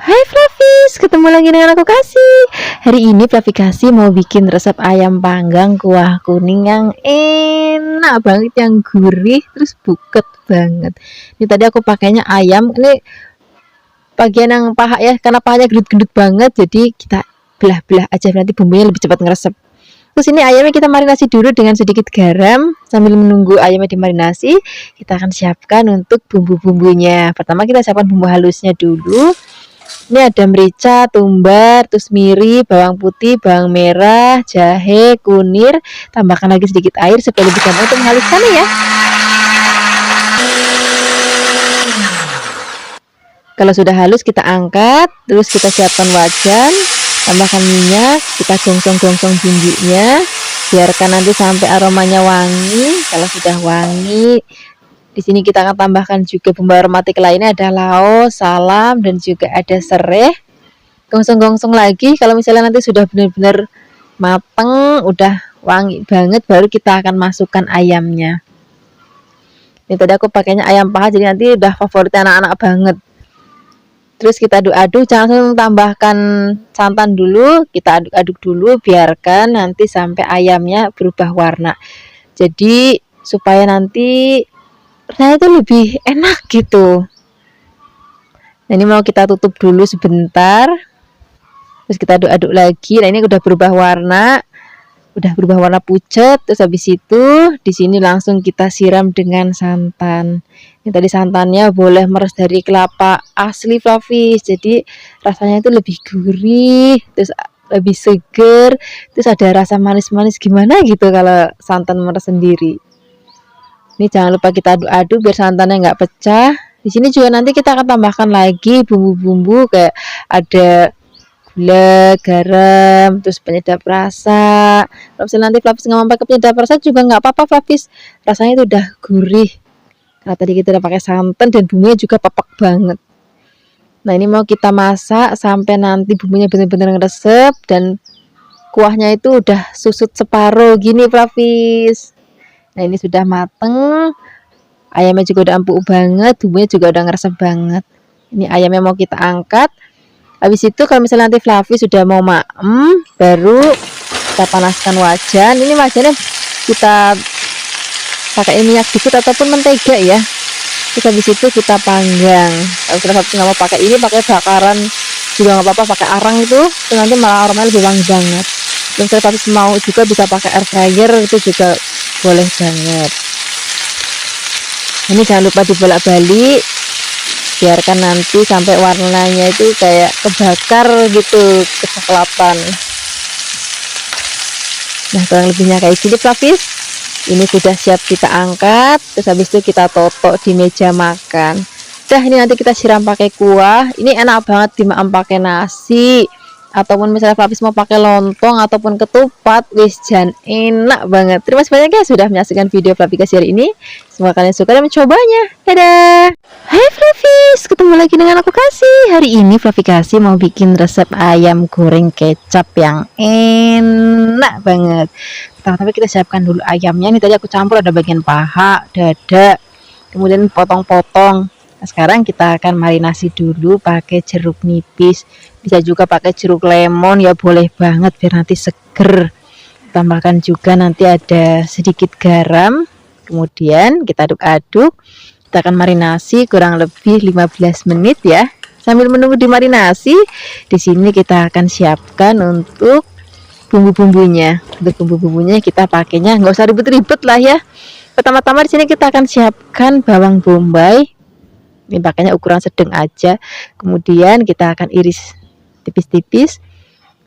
Hai Flavis, ketemu lagi dengan aku Kasih. Hari ini Flavi Kasih mau bikin resep ayam panggang kuah kuning yang enak banget, yang gurih terus buket banget. Ini tadi aku pakainya ayam, ini bagian yang paha ya, karena pahanya gendut-gendut banget, jadi kita belah-belah aja nanti bumbunya lebih cepat ngeresep. Terus ini ayamnya kita marinasi dulu dengan sedikit garam. Sambil menunggu ayamnya dimarinasi, kita akan siapkan untuk bumbu-bumbunya. Pertama kita siapkan bumbu halusnya dulu. Ini ada merica, tumbar, terus miri, bawang putih, bawang merah, jahe, kunir. Tambahkan lagi sedikit air supaya lebih gampang untuk menghaluskannya ya. Kalau sudah halus kita angkat, terus kita siapkan wajan, tambahkan minyak, kita gongsong-gongsong bumbunya, biarkan nanti sampai aromanya wangi. Kalau sudah wangi, di sini kita akan tambahkan juga bumbu aromatik lainnya, ada laos, salam, dan juga ada serai. Gongsong-gongsong lagi. Kalau misalnya nanti sudah benar-benar mateng, udah wangi banget, baru kita akan masukkan ayamnya. Ini tadi aku pakainya ayam paha, jadi nanti udah favorit anak-anak banget. Terus kita aduk-aduk, jangan langsung tambahkan santan dulu, kita aduk-aduk dulu, biarkan nanti sampai ayamnya berubah warna. Jadi supaya nanti rasanya itu lebih enak gitu. Nah, ini mau kita tutup dulu sebentar. Terus kita aduk-aduk lagi. Nah, ini udah berubah warna pucat. Terus habis itu di sini langsung kita siram dengan santan. Ini tadi santannya boleh meres dari kelapa asli Flavis, jadi rasanya itu lebih gurih, terus lebih seger, terus ada rasa manis-manis gimana gitu kalau santan meres sendiri. Ini jangan lupa kita aduk-aduk biar santannya nggak pecah. Di sini juga nanti kita akan tambahkan lagi bumbu-bumbu kayak ada gula, garam, terus penyedap rasa. Kalau misalnya nanti Flavis nggak mau pakai penyedap rasa juga nggak apa-apa Flavis, rasanya itu udah gurih. Karena tadi kita udah pakai santan dan bumbunya juga pepek banget. Nah, ini mau kita masak sampai nanti bumbunya benar-benar ngeresep dan kuahnya itu udah susut separuh gini Flavis. Nah, ini sudah mateng. Ayamnya juga udah empuk banget, bumbunya juga udah ngeresep banget. Ini ayamnya mau kita angkat. Habis itu kalau misalnya nanti Flavis sudah mau maem, baru kita panaskan wajan. Ini wajannya kita pakai minyak dikit ataupun mentega ya. Terus habis itu kita panggang. Kalau sudah nggak mau pakai ini, pakai bakaran juga nggak apa-apa, pakai arang itu nanti malah aromanya lebih wangi banget. Dan kalau habis mau juga bisa pakai air fryer, itu juga boleh banget. Ini jangan lupa dibolak-balik, biarkan nanti sampai warnanya itu kayak kebakar gitu, kecoklatan. Nah, kurang lebihnya kayak gini Flavis. Ini sudah siap kita angkat, terus habis itu kita totok di meja makan. Udah, ini nanti kita siram pakai kuah. Ini enak banget dimakan pakai nasi, ataupun misalnya Flavis mau pakai lontong ataupun ketupat, wis jan enak banget. Terima kasih banyak ya sudah menyaksikan video Flavi Kasih hari ini. Semoga kalian suka dan mencobanya. Dadah. Hai Flavis, ketemu lagi dengan aku Kasih. Hari ini Flavi Kasih mau bikin resep ayam goreng kecap yang enak banget. Tapi kita siapkan dulu ayamnya. Ini tadi aku campur, ada bagian paha, dada, kemudian potong-potong. Nah, sekarang kita akan marinasi dulu pakai jeruk nipis. Bisa juga pakai jeruk lemon ya, boleh banget biar nanti seger. Tambahkan juga nanti ada sedikit garam. Kemudian kita aduk-aduk. Kita akan marinasi kurang lebih 15 menit ya. Sambil menunggu dimarinasi, di sini kita akan siapkan untuk bumbu-bumbunya. Untuk bumbu-bumbunya kita pakainya nggak usah ribet-ribet lah ya. Pertama-tama di sini kita akan siapkan bawang bombay. Ini pakainya ukuran sedang aja. Kemudian kita akan iris tipis-tipis.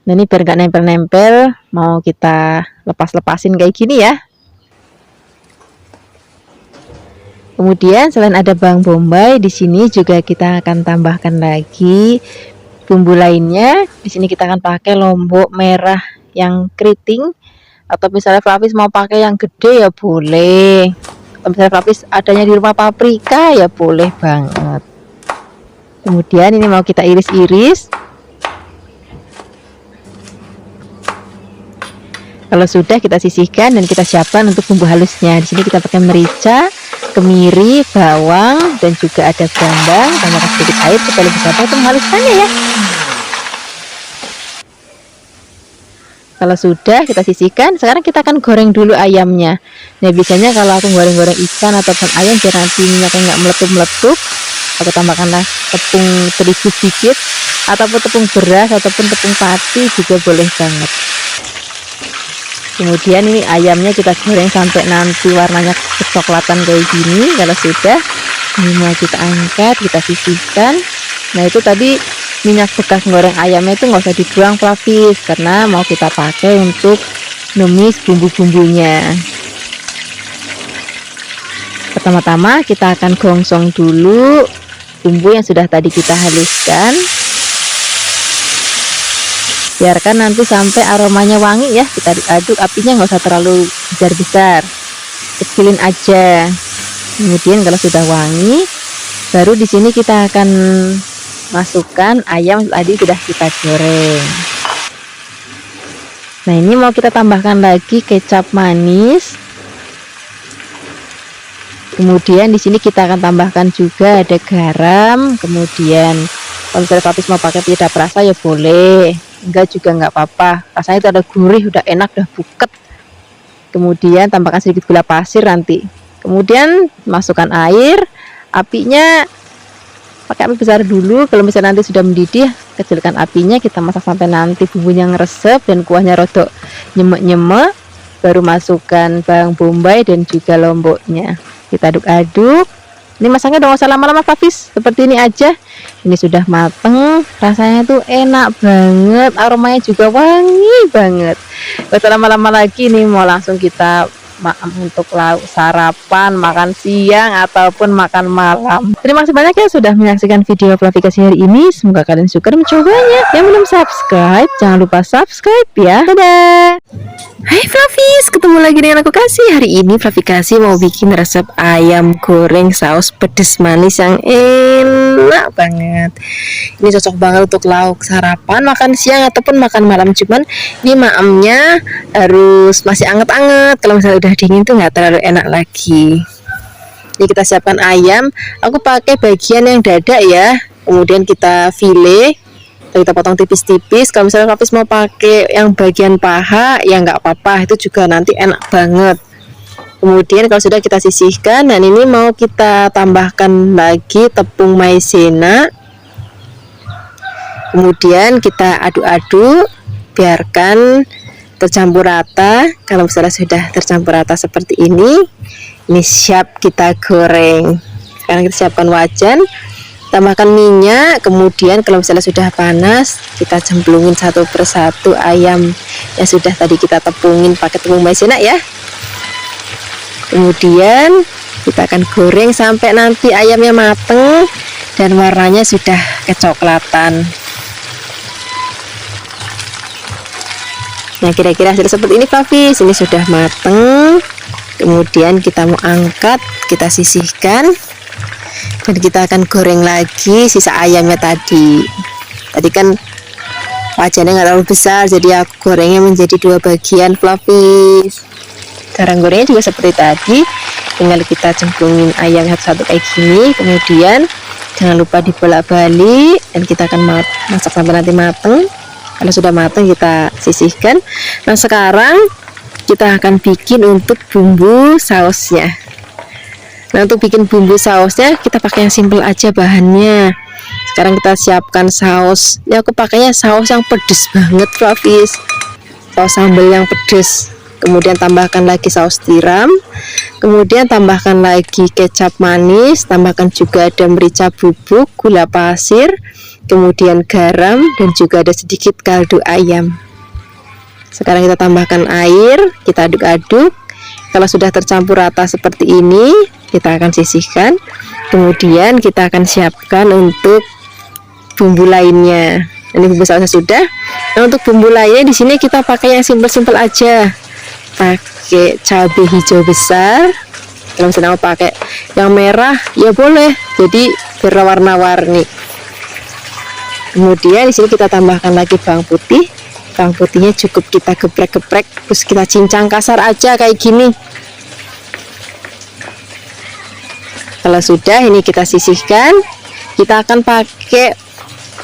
Nah, ini biar nggak nempel-nempel, mau kita lepas-lepasin kayak gini ya. Kemudian selain ada bawang bombay, di sini juga kita akan tambahkan lagi bumbu lainnya. Di sini kita akan pakai lombok merah yang keriting, atau misalnya Flavis mau pakai yang gede ya boleh. Atau misalnya Flavis adanya di rumah paprika ya boleh banget. Kemudian ini mau kita iris-iris. Kalau sudah kita sisihkan dan kita siapkan untuk bumbu halusnya. Di sini kita pakai merica, kemiri, bawang, dan juga ada brambang. Tambahkan sedikit air supaya lebih gampang untuk menghaluskannya ya. Kalau sudah, kita sisihkan. Sekarang kita akan goreng dulu ayamnya. Nah, biasanya kalau aku goreng-goreng ikan ataupun ayam biar nanti minyaknya nggak meletup-meletup, aku tambahkanlah tepung terigu sedikit, ataupun tepung beras, ataupun tepung pati juga boleh banget. Kemudian ini ayamnya kita goreng sampai nanti warnanya kecoklatan kayak gini. Kalau sudah, ini mau kita angkat, kita sisihkan. Nah, itu tadi minyak bekas goreng ayamnya itu nggak usah dibuang Flavis, karena mau kita pakai untuk numis bumbu-bumbunya. Pertama-tama kita akan gongsong dulu bumbu yang sudah tadi kita haluskan. Biarkan nanti sampai aromanya wangi ya. Kita aduk, apinya nggak usah terlalu besar-besar, kecilin aja. Kemudian kalau sudah wangi, baru di sini kita akan masukkan ayam tadi sudah kita goreng. Nah, ini mau kita tambahkan lagi kecap manis. Kemudian di sini kita akan tambahkan juga ada garam. Kemudian kalau misalnya Flavis mau pakai penyedap rasa ya boleh, enggak juga enggak apa-apa. Rasanya itu ada gurih, udah enak, udah buket. Kemudian tambahkan sedikit gula pasir nanti. Kemudian masukkan air, apinya pakai api besar dulu. Kalau misalnya nanti sudah mendidih, kecilkan apinya, kita masak sampai nanti bumbunya ngeresep dan kuahnya rodok nyemek-nyemek. Baru masukkan bawang bombay dan juga lomboknya. Kita aduk-aduk. Ini masaknya udah gak usah lama-lama Flavis, seperti ini aja. Ini sudah mateng, rasanya tuh enak banget, aromanya juga wangi banget. Gak usah lama-lama lagi, nih mau langsung kita untuk lauk sarapan, makan siang, ataupun makan malam. Terima kasih banyak ya sudah menyaksikan video Flavikasi hari ini. Semoga kalian suka dan mencobanya. Yang belum subscribe, jangan lupa subscribe ya. Dadah. Hai Flavis, ketemu lagi dengan aku Kasih. Hari ini Flavikasi mau bikin resep ayam goreng saus pedas manis yang enak banget. Ini cocok banget untuk lauk sarapan, makan siang, ataupun makan malam. Cuman ini maamnya harus masih anget-anget. Kalau misalnya udah dingin tuh nggak terlalu enak lagi. Ini kita siapkan ayam. Aku pakai bagian yang dada ya. Kemudian kita file, kita potong tipis-tipis. Kalau misalnya Flavis mau pakai yang bagian paha, ya nggak apa-apa, itu juga nanti enak banget. Kemudian kalau sudah kita sisihkan, dan ini mau kita tambahkan lagi tepung maizena. Kemudian kita aduk-aduk, biarkan tercampur rata. Kalau misalnya sudah tercampur rata seperti ini siap kita goreng. Sekarang kita siapkan wajan, tambahkan minyak. Kemudian kalau misalnya sudah panas, kita cemplungin satu persatu ayam yang sudah tadi kita tepungin pakai tepung maizena ya. Kemudian kita akan goreng sampai nanti ayamnya mateng dan warnanya sudah kecoklatan. Nah, kira-kira hasil seperti ini Flavis. Ini sudah mateng. Kemudian kita mau angkat, kita sisihkan, dan kita akan goreng lagi sisa ayamnya tadi. Tadi kan wajannya nggak terlalu besar, jadi aku gorengnya menjadi dua bagian Flavis. Cara gorengnya juga seperti tadi, tinggal kita cemplungin ayam satu-satu kayak gini. Kemudian jangan lupa dibolak-balik, dan kita akan masak sampai nanti mateng. Kalau sudah matang kita sisihkan. Nah, sekarang kita akan bikin untuk bumbu sausnya. Nah, untuk bikin bumbu sausnya kita pakai yang simple aja bahannya. Sekarang kita siapkan saus. Ini aku pakainya saus yang pedes banget Flavis, saus sambal yang pedes. Kemudian tambahkan lagi saus tiram. Kemudian tambahkan lagi kecap manis. Tambahkan juga ada merica bubuk, gula pasir, kemudian garam, dan juga ada sedikit kaldu ayam. Sekarang kita tambahkan air, kita aduk-aduk. Kalau sudah tercampur rata seperti ini, kita akan sisihkan. Kemudian kita akan siapkan untuk bumbu lainnya. Ini bumbu sausnya sudah. Nah, untuk bumbu lainnya di sini kita pakai yang simpel-simpel aja. Pakai cabai hijau besar. Kalau misalnya mau pakai yang merah, ya boleh. Jadi berwarna-warni. Kemudian di sini kita tambahkan lagi bawang putih. Bawang putihnya cukup kita geprek-geprek, terus kita cincang kasar aja kayak gini. kalau sudah ini kita sisihkan. Kita akan pakai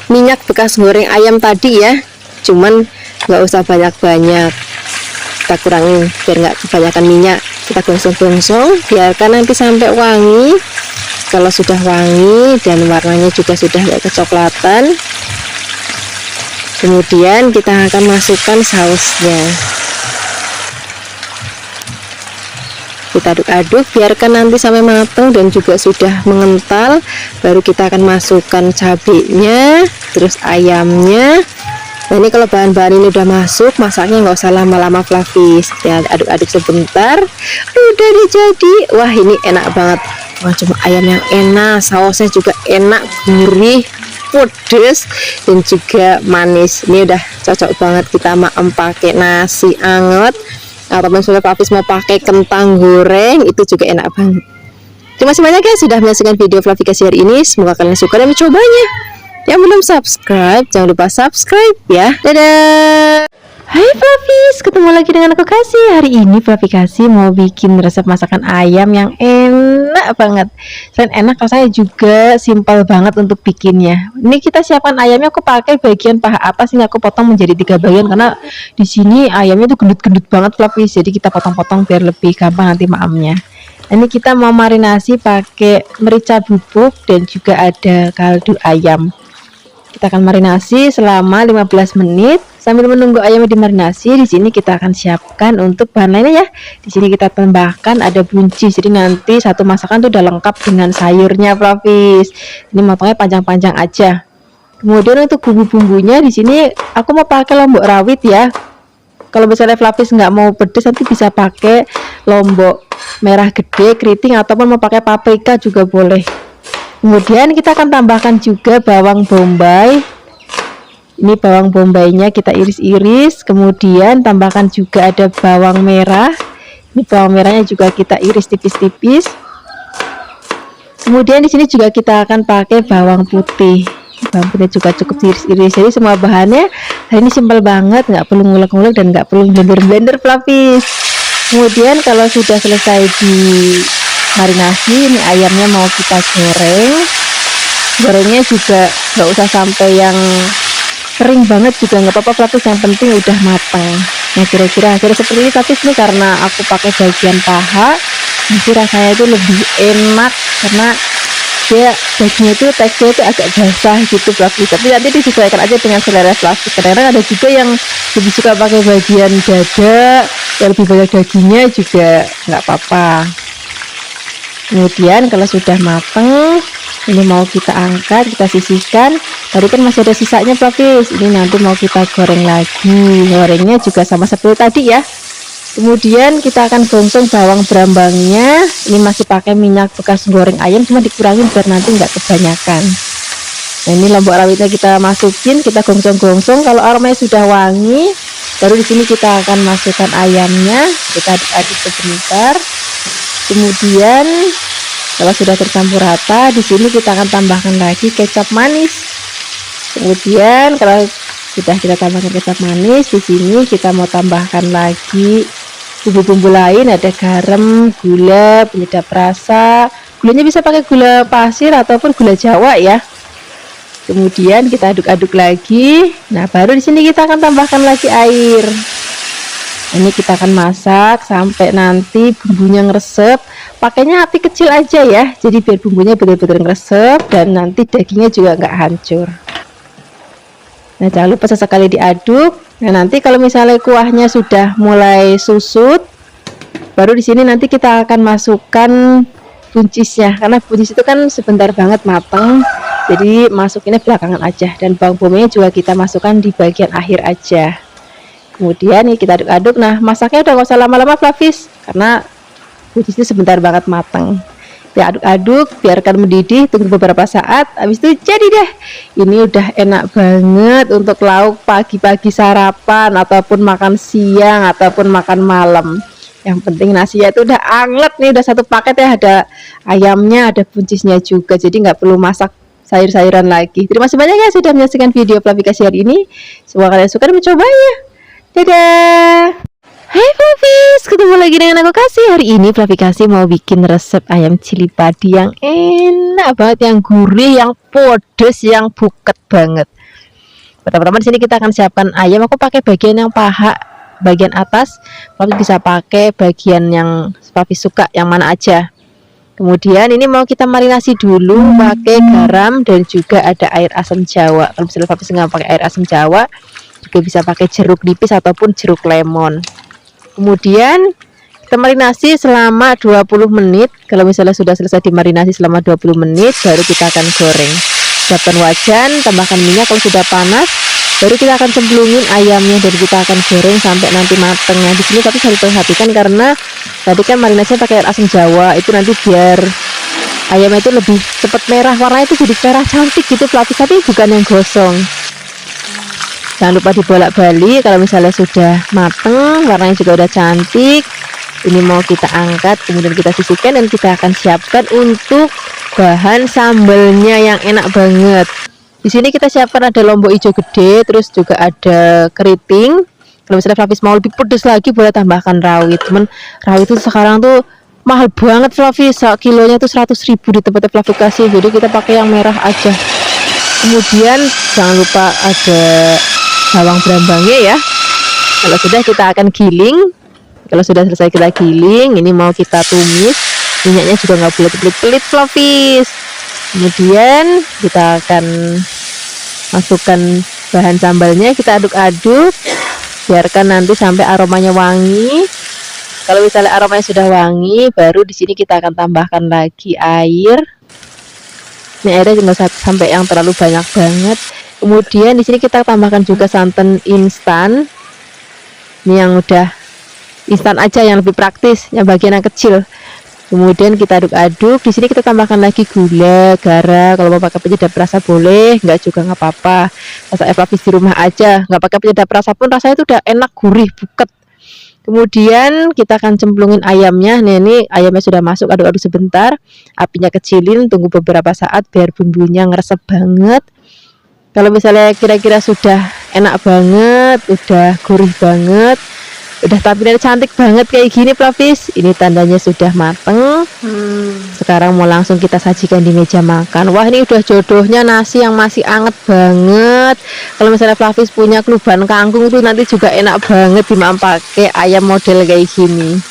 minyak bekas goreng ayam tadi ya, cuman nggak usah banyak-banyak, kita kurangin biar nggak kebanyakan minyak. Kita gongsong-gongsong, biarkan nanti sampai wangi. Kalau sudah wangi dan warnanya juga sudah kayak kecoklatan, kemudian kita akan masukkan sausnya. Kita aduk-aduk, biarkan nanti sampai matang dan juga sudah mengental. Baru kita akan masukkan cabenya, terus ayamnya. Nah ini kalau bahan-bahan ini udah masuk, masaknya nggak usah lama-lama Flavis. Ya aduk-aduk sebentar, udah jadi. Wah ini enak banget. Wah cuma ayam yang enak, sausnya juga enak, gurih, pedes dan juga manis. Ini udah cocok banget kita maem pakai nasi anget, ataupun sudah Flavis mau pakai kentang goreng, itu juga enak banget. Terima kasih banyak ya sudah menyaksikan video Flavikasi hari ini. Semoga kalian suka dan mencobanya. Yang belum subscribe, jangan lupa subscribe ya. Dadah. Hai Flavis, ketemu lagi dengan aku Kasih. Hari ini Flavikasi mau bikin resep masakan ayam yang enak banget. Selain enak, rasanya juga simpel banget untuk bikinnya. Ini kita siapkan ayamnya, aku pakai bagian paha atas ini, aku potong menjadi 3 bagian karena di sini ayamnya tuh gendut-gendut banget Flavis. Jadi kita potong-potong biar lebih gampang nanti maamnya. Ini kita mau marinasi pakai merica bubuk dan juga ada kaldu ayam. Kita akan marinasi selama 15 menit. Sambil menunggu ayamnya dimarinasi, di sini kita akan siapkan untuk bahan lainnya ya. Di sini kita tambahkan ada buncis. Jadi nanti satu masakan tuh udah lengkap dengan sayurnya Flavis. Ini motongnya panjang-panjang aja. Kemudian untuk bumbu-bumbunya di sini aku mau pakai lombok rawit ya. Kalau misalnya Flavis nggak mau pedes, nanti bisa pakai lombok merah gede, keriting, ataupun mau pakai paprika juga boleh. Kemudian kita akan tambahkan juga bawang bombay. Ini bawang bombaynya kita iris-iris. Kemudian tambahkan juga ada bawang merah. Ini bawang merahnya juga kita iris tipis-tipis. Kemudian di sini juga kita akan pakai bawang putih. Bawang putih juga cukup iris-iris. Jadi semua bahannya hari ini simpel banget, nggak perlu ngulek-ngulek dan nggak perlu blender-blender Flavis. Kemudian kalau sudah selesai di marinasi, ini ayamnya mau kita goreng. Gorengnya juga nggak usah sampai yang kering banget juga nggak apa-apa Flavis, yang penting udah matang. Nah kira-kira hasilnya seperti ini Flavis nih, karena aku pakai bagian paha, nanti rasanya itu lebih enak karena dia dagingnya itu teksturnya itu agak basah gitu Flavis. Tapi nanti disesuaikan aja dengan selera Flavis. Kadang-kadang ada juga yang lebih suka pakai bagian dada yang lebih banyak dagingnya juga nggak apa-apa. Kemudian kalau sudah matang, ini mau kita angkat, kita sisihkan. Tadi kan masih ada sisanya Flavis, ini nanti mau kita goreng lagi. Gorengnya juga sama seperti tadi ya. Kemudian kita akan gongsong bawang berambangnya. Ini masih pakai minyak bekas goreng ayam, cuma dikurangin biar nanti nggak kebanyakan. Nah ini lombok rawitnya kita masukin, kita gongsong-gongsong. Kalau aromanya sudah wangi, baru di sini kita akan masukkan ayamnya. Kita aduk-aduk sebentar. Kemudian kalau sudah tercampur rata, di sini kita akan tambahkan lagi kecap manis. Kemudian kalau sudah kita tambahkan kecap manis, di sini kita mau tambahkan lagi bumbu-bumbu lain, ada garam, gula, penyedap rasa. Gulanya bisa pakai gula pasir ataupun gula Jawa ya. Kemudian kita aduk-aduk lagi. Nah, baru di sini kita akan tambahkan lagi air. Ini kita akan masak sampai nanti bumbunya ngeresep. Pakainya api kecil aja ya, jadi biar bumbunya betul-betul ngeresep dan nanti dagingnya juga nggak hancur. Nah jangan lupa sesekali diaduk. Nah nanti kalau misalnya kuahnya sudah mulai susut, baru di sini nanti kita akan masukkan buncisnya, karena buncis itu kan sebentar banget matang, jadi masukinnya belakangan aja. Dan bawang bombay juga kita masukkan di bagian akhir aja. Kemudian ini kita aduk-aduk. Nah masaknya udah gak usah lama-lama Flavis, karena buncisnya sebentar banget matang. Ya aduk-aduk, biarkan mendidih, tunggu beberapa saat, habis itu jadi deh. Ini udah enak banget untuk lauk pagi-pagi sarapan, ataupun makan siang, ataupun makan malam. Yang penting nasinya itu udah anget nih, udah satu paket ya, ada ayamnya, ada buncisnya juga, jadi nggak perlu masak sayur-sayuran lagi. Terima kasih banyak ya sudah menyaksikan video Flavikasi hari ini. Semoga kalian suka dan mencobanya. Dadah. Hai Flavis, ketemu lagi dengan aku Kasih. Hari ini Flavi Kasih mau bikin resep ayam cili padi yang enak banget, yang gurih, yang pedes, yang buket banget. Pertama-tama di sini kita akan siapkan ayam. Aku pakai bagian yang paha, bagian atas. Flavi bisa pakai bagian yang Flavi suka, yang mana aja. Kemudian ini mau kita marinasi dulu pakai garam dan juga ada air asam jawa. Kalau misalnya Flavi nggak pakai air asam jawa, juga bisa pakai jeruk nipis ataupun jeruk lemon. Kemudian kita marinasi selama 20 menit. Kalau misalnya sudah selesai dimarinasi selama 20 menit, baru kita akan goreng. Siapkan wajan, tambahkan minyak. Kalau sudah panas, baru kita akan cemplungin ayamnya dan kita akan goreng sampai nanti mateng. Nah, di sini tapi harus perhatikan karena tadi kan marinasinya pakai air asam jawa, itu nanti biar ayamnya itu lebih cepat merah, warnanya itu jadi merah cantik gitu Flavis, tapi bukan yang gosong. Jangan lupa dibolak-balik. Kalau misalnya sudah mateng, warnanya juga udah cantik, ini mau kita angkat, kemudian kita sisihkan dan kita akan siapkan untuk bahan sambelnya yang enak banget. Di sini kita siapkan ada lombok hijau gede, terus juga ada keriting. Kalau misalnya Flavis mau lebih pedas lagi, boleh tambahkan rawit. Cuman rawit itu sekarang tuh mahal banget Flavis, kilonya tuh 100.000 di tempatnya Flavis Kasih, jadi kita pakai yang merah aja. Kemudian jangan lupa ada bawang berambangnya ya. Kalau sudah kita akan giling. Kalau sudah selesai kita giling, ini mau kita tumis. Minyaknya juga nggak boleh pelit-pelit Flavis. Kemudian kita akan masukkan bahan sambalnya, kita aduk-aduk, biarkan nanti sampai aromanya wangi. Kalau misalnya aromanya sudah wangi, baru di sini kita akan tambahkan lagi air. Ini airnya nggak sampai yang terlalu banyak banget. Kemudian di sini kita tambahkan juga santan instan. Ini yang udah instan aja, yang lebih praktis, yang bagian yang kecil. Kemudian kita aduk-aduk. Di sini kita tambahkan lagi gula, garam. Kalau mau pakai penyedap rasa boleh, nggak juga nggak apa-apa. Rasa Flavis di rumah aja, nggak pakai penyedap rasa pun rasanya itu udah enak, gurih, buket. Kemudian kita akan cemplungin ayamnya. Nah, ini ayamnya sudah masuk, aduk-aduk sebentar. Apinya kecilin, tunggu beberapa saat biar bumbunya ngeresep banget. Kalau misalnya kira-kira sudah enak banget, udah gurih banget, udah tampilannya cantik banget kayak gini Flavis, ini tandanya sudah mateng. Sekarang mau langsung kita sajikan di meja makan. Wah, ini udah jodohnya nasi yang masih anget banget. Kalau misalnya Flavis punya kluban kangkung itu nanti juga enak banget dimakan pakai ayam model kayak gini.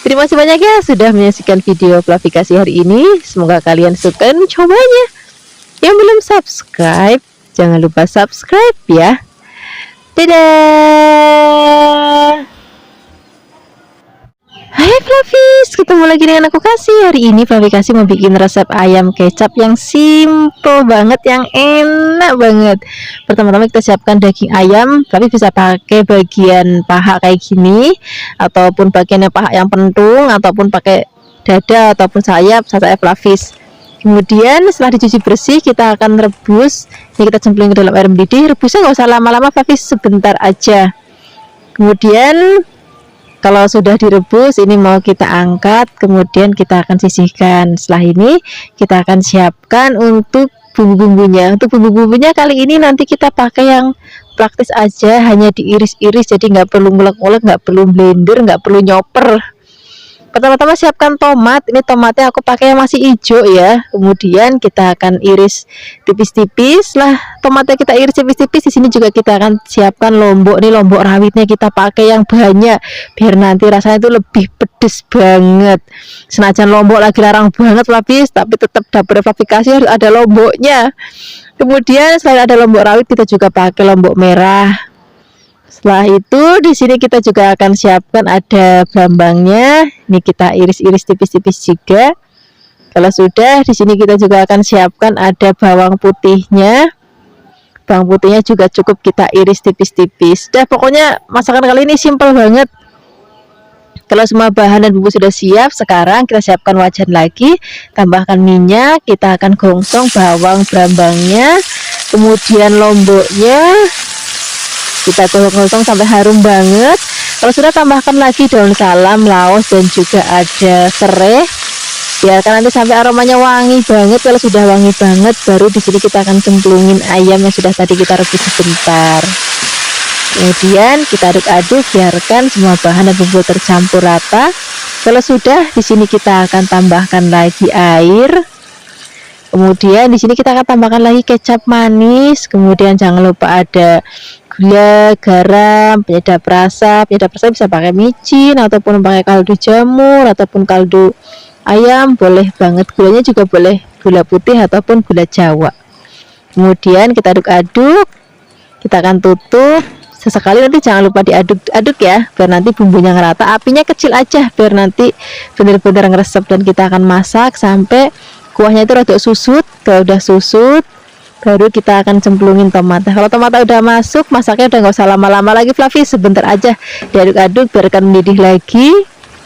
Terima kasih banyak ya sudah menyaksikan video Flavi Kasih hari ini. Semoga kalian suka dan mencobanya. Yang belum subscribe, jangan lupa subscribe ya. Dadah. Hai Flavis, ketemu lagi dengan aku Kasih. Hari ini Flavi Kasih mau bikin resep ayam kecap yang simple banget, yang enak banget. Pertama-tama kita siapkan daging ayam. Flavis bisa pakai bagian paha kayak gini, ataupun bagian paha yang pentung, ataupun pakai dada ataupun sayap Flavis. Kemudian setelah dicuci bersih, kita akan rebus. Ini kita cemplungin ke dalam air mendidih. Rebusnya nggak usah lama-lama Flavis, sebentar aja. Kemudian kalau sudah direbus, ini mau kita angkat, kemudian kita akan sisihkan. Setelah ini kita akan siapkan untuk bumbu-bumbunya. Untuk bumbu-bumbunya kali ini nanti kita pakai yang praktis aja, hanya diiris-iris, jadi nggak perlu ngulek-ngulek, nggak perlu blender, nggak perlu nyopper. Pertama-tama siapkan tomat. Ini tomatnya aku pakai yang masih hijau ya. Kemudian kita akan iris tipis-tipis. Lah, tomatnya kita iris tipis-tipis. Di sini juga kita akan siapkan lombok. Ini lombok rawitnya kita pakai yang banyak biar nanti rasanya itu lebih pedes banget. Senajan lombok lagi larang banget Flavis, tapi tetap dapur Flavi Kasih harus ada lomboknya. Kemudian selain ada lombok rawit, kita juga pakai lombok merah. Setelah itu di sini kita juga akan siapkan ada brambangnya. Ini kita iris-iris tipis-tipis juga. Kalau sudah, di sini kita juga akan siapkan ada bawang putihnya. Bawang putihnya juga cukup kita iris tipis-tipis. Dah, pokoknya masakan kali ini simple banget. Kalau semua bahan dan bumbu sudah siap, sekarang kita siapkan wajan lagi. Tambahkan minyak, kita akan gongsong bawang brambangnya, kemudian lomboknya. Kita gosong-gosong sampai harum banget. Kalau sudah, tambahkan lagi daun salam, laos, dan juga ada serai. Biarkan nanti sampai aromanya wangi banget. Kalau sudah wangi banget, baru di sini kita akan cemplungin ayam yang sudah tadi kita rebus sebentar. Kemudian kita aduk-aduk, biarkan semua bahan dan bumbu tercampur rata. Kalau sudah, di sini kita akan tambahkan lagi air. Kemudian di sini kita akan tambahkan lagi kecap manis. Kemudian jangan lupa ada gula, garam, penyedap rasa. Penyedap rasa bisa pakai micin ataupun pakai kaldu jamur ataupun kaldu ayam, boleh banget. Gulanya juga boleh gula putih ataupun gula Jawa. Kemudian kita aduk-aduk. Kita akan tutup. Sesekali nanti jangan lupa diaduk-aduk ya, biar nanti bumbunya ngerata. Apinya kecil aja biar nanti benar-benar ngeresep, dan kita akan masak sampai kuahnya itu rada susut. Kalau udah susut, baru kita akan cemplungin tomat. Kalau tomat udah masuk, masaknya udah nggak usah lama-lama lagi Fluffy, sebentar aja diaduk-aduk biarkan mendidih lagi.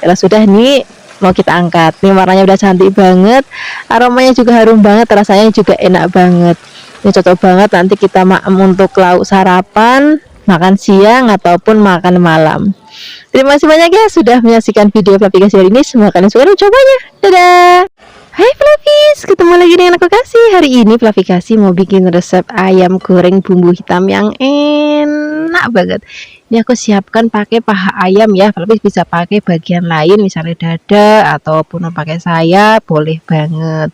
Kalau sudah, nih mau kita angkat. Nih warnanya udah cantik banget, aromanya juga harum banget, rasanya juga enak banget. Ini cocok banget nanti kita untuk lauk sarapan, makan siang ataupun makan malam. Terima kasih banyak ya sudah menyaksikan video Fluffy Kasih hari ini. Semoga kalian suka mencobanya. Dadah. Hai Fluffies, ketemu lagi dengan aku Kasih. Hari ini Fluffy Kasih mau bikin resep ayam goreng bumbu hitam yang enak banget. Ini aku siapkan pakai paha ayam ya. Fluffies bisa pakai bagian lain, misalnya dada ataupun pakai sayap, boleh banget.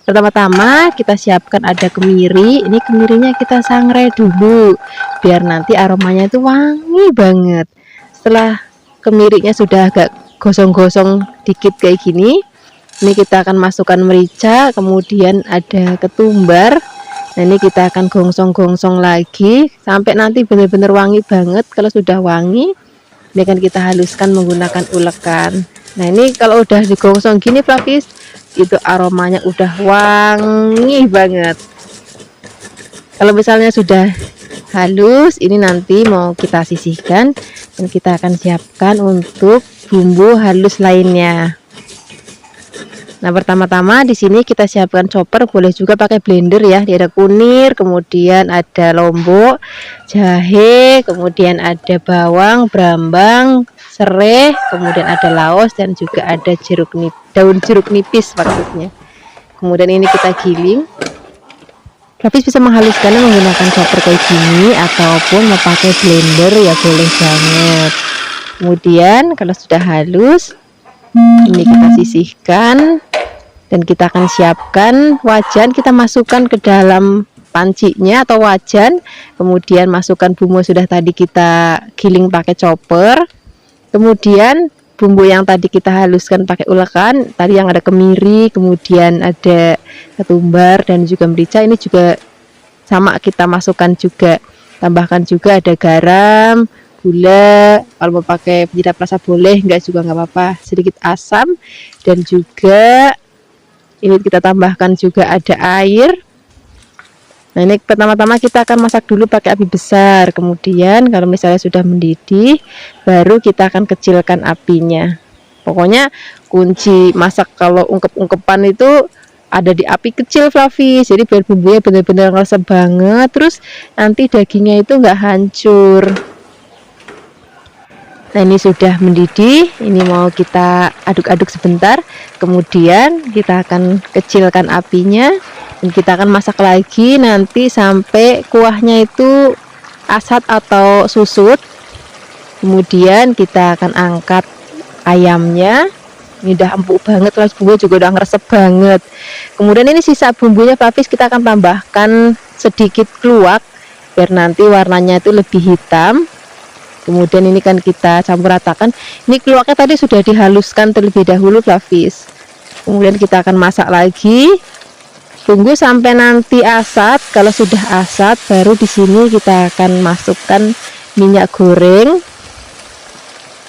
Pertama-tama kita siapkan ada kemiri. Ini kemirinya kita sangrai dulu biar nanti aromanya itu wangi banget. Setelah kemirinya sudah agak gosong-gosong dikit kayak gini, ini kita akan masukkan merica, kemudian ada ketumbar. Nah ini kita akan gongsong-gongsong lagi sampai nanti benar-benar wangi banget. Kalau sudah wangi, ini akan kita haluskan menggunakan ulekan. Nah ini kalau udah digongsong gini Fluffies, itu aromanya udah wangi banget. Kalau misalnya sudah halus, ini nanti mau kita sisihkan dan kita akan siapkan untuk bumbu halus lainnya. Nah pertama-tama di sini kita siapkan chopper, boleh juga pakai blender ya. Dia ada kunir, kemudian ada lombok, jahe, kemudian ada bawang, brambang, serai, kemudian ada laos, dan juga ada daun jeruk nipis maksudnya. Kemudian ini kita giling. Tapi bisa menghaluskannya menggunakan chopper kayak gini ataupun mau pakai blender ya boleh banget. Kemudian kalau sudah halus, ini kita sisihkan dan kita akan siapkan wajan. Kita masukkan ke dalam pancinya atau wajan, kemudian masukkan bumbu sudah tadi kita giling pakai chopper, kemudian bumbu yang tadi kita haluskan pakai ulekan tadi yang ada kemiri, kemudian ada ketumbar dan juga merica, ini juga sama kita masukkan juga, tambahkan juga ada garam, gula, kalau mau pakai penyedap rasa boleh, enggak juga nggak apa-apa, sedikit asam, dan juga ini kita tambahkan juga ada air. Nah ini pertama-tama kita akan masak dulu pakai api besar, kemudian kalau misalnya sudah mendidih baru kita akan kecilkan apinya. Pokoknya kunci masak kalau ungkep-ungkepan itu ada di api kecil Fluffy, jadi biar bumbunya benar-benar ngeresep banget, terus nanti dagingnya itu enggak hancur. Nah ini sudah mendidih, ini mau kita aduk-aduk sebentar, kemudian kita akan kecilkan apinya dan kita akan masak lagi nanti sampai kuahnya itu asat atau susut. Kemudian kita akan angkat ayamnya. Ini udah empuk banget, bumbunya juga udah ngeresep banget. Kemudian ini sisa bumbunya Fluffy kita akan tambahkan sedikit keluak biar nanti warnanya itu lebih hitam. Kemudian ini kan kita campur ratakan. Ini keluaknya tadi sudah dihaluskan terlebih dahulu Fluffy. Kemudian kita akan masak lagi. Tunggu sampai nanti asat. Kalau sudah asat, baru di sini kita akan masukkan minyak goreng.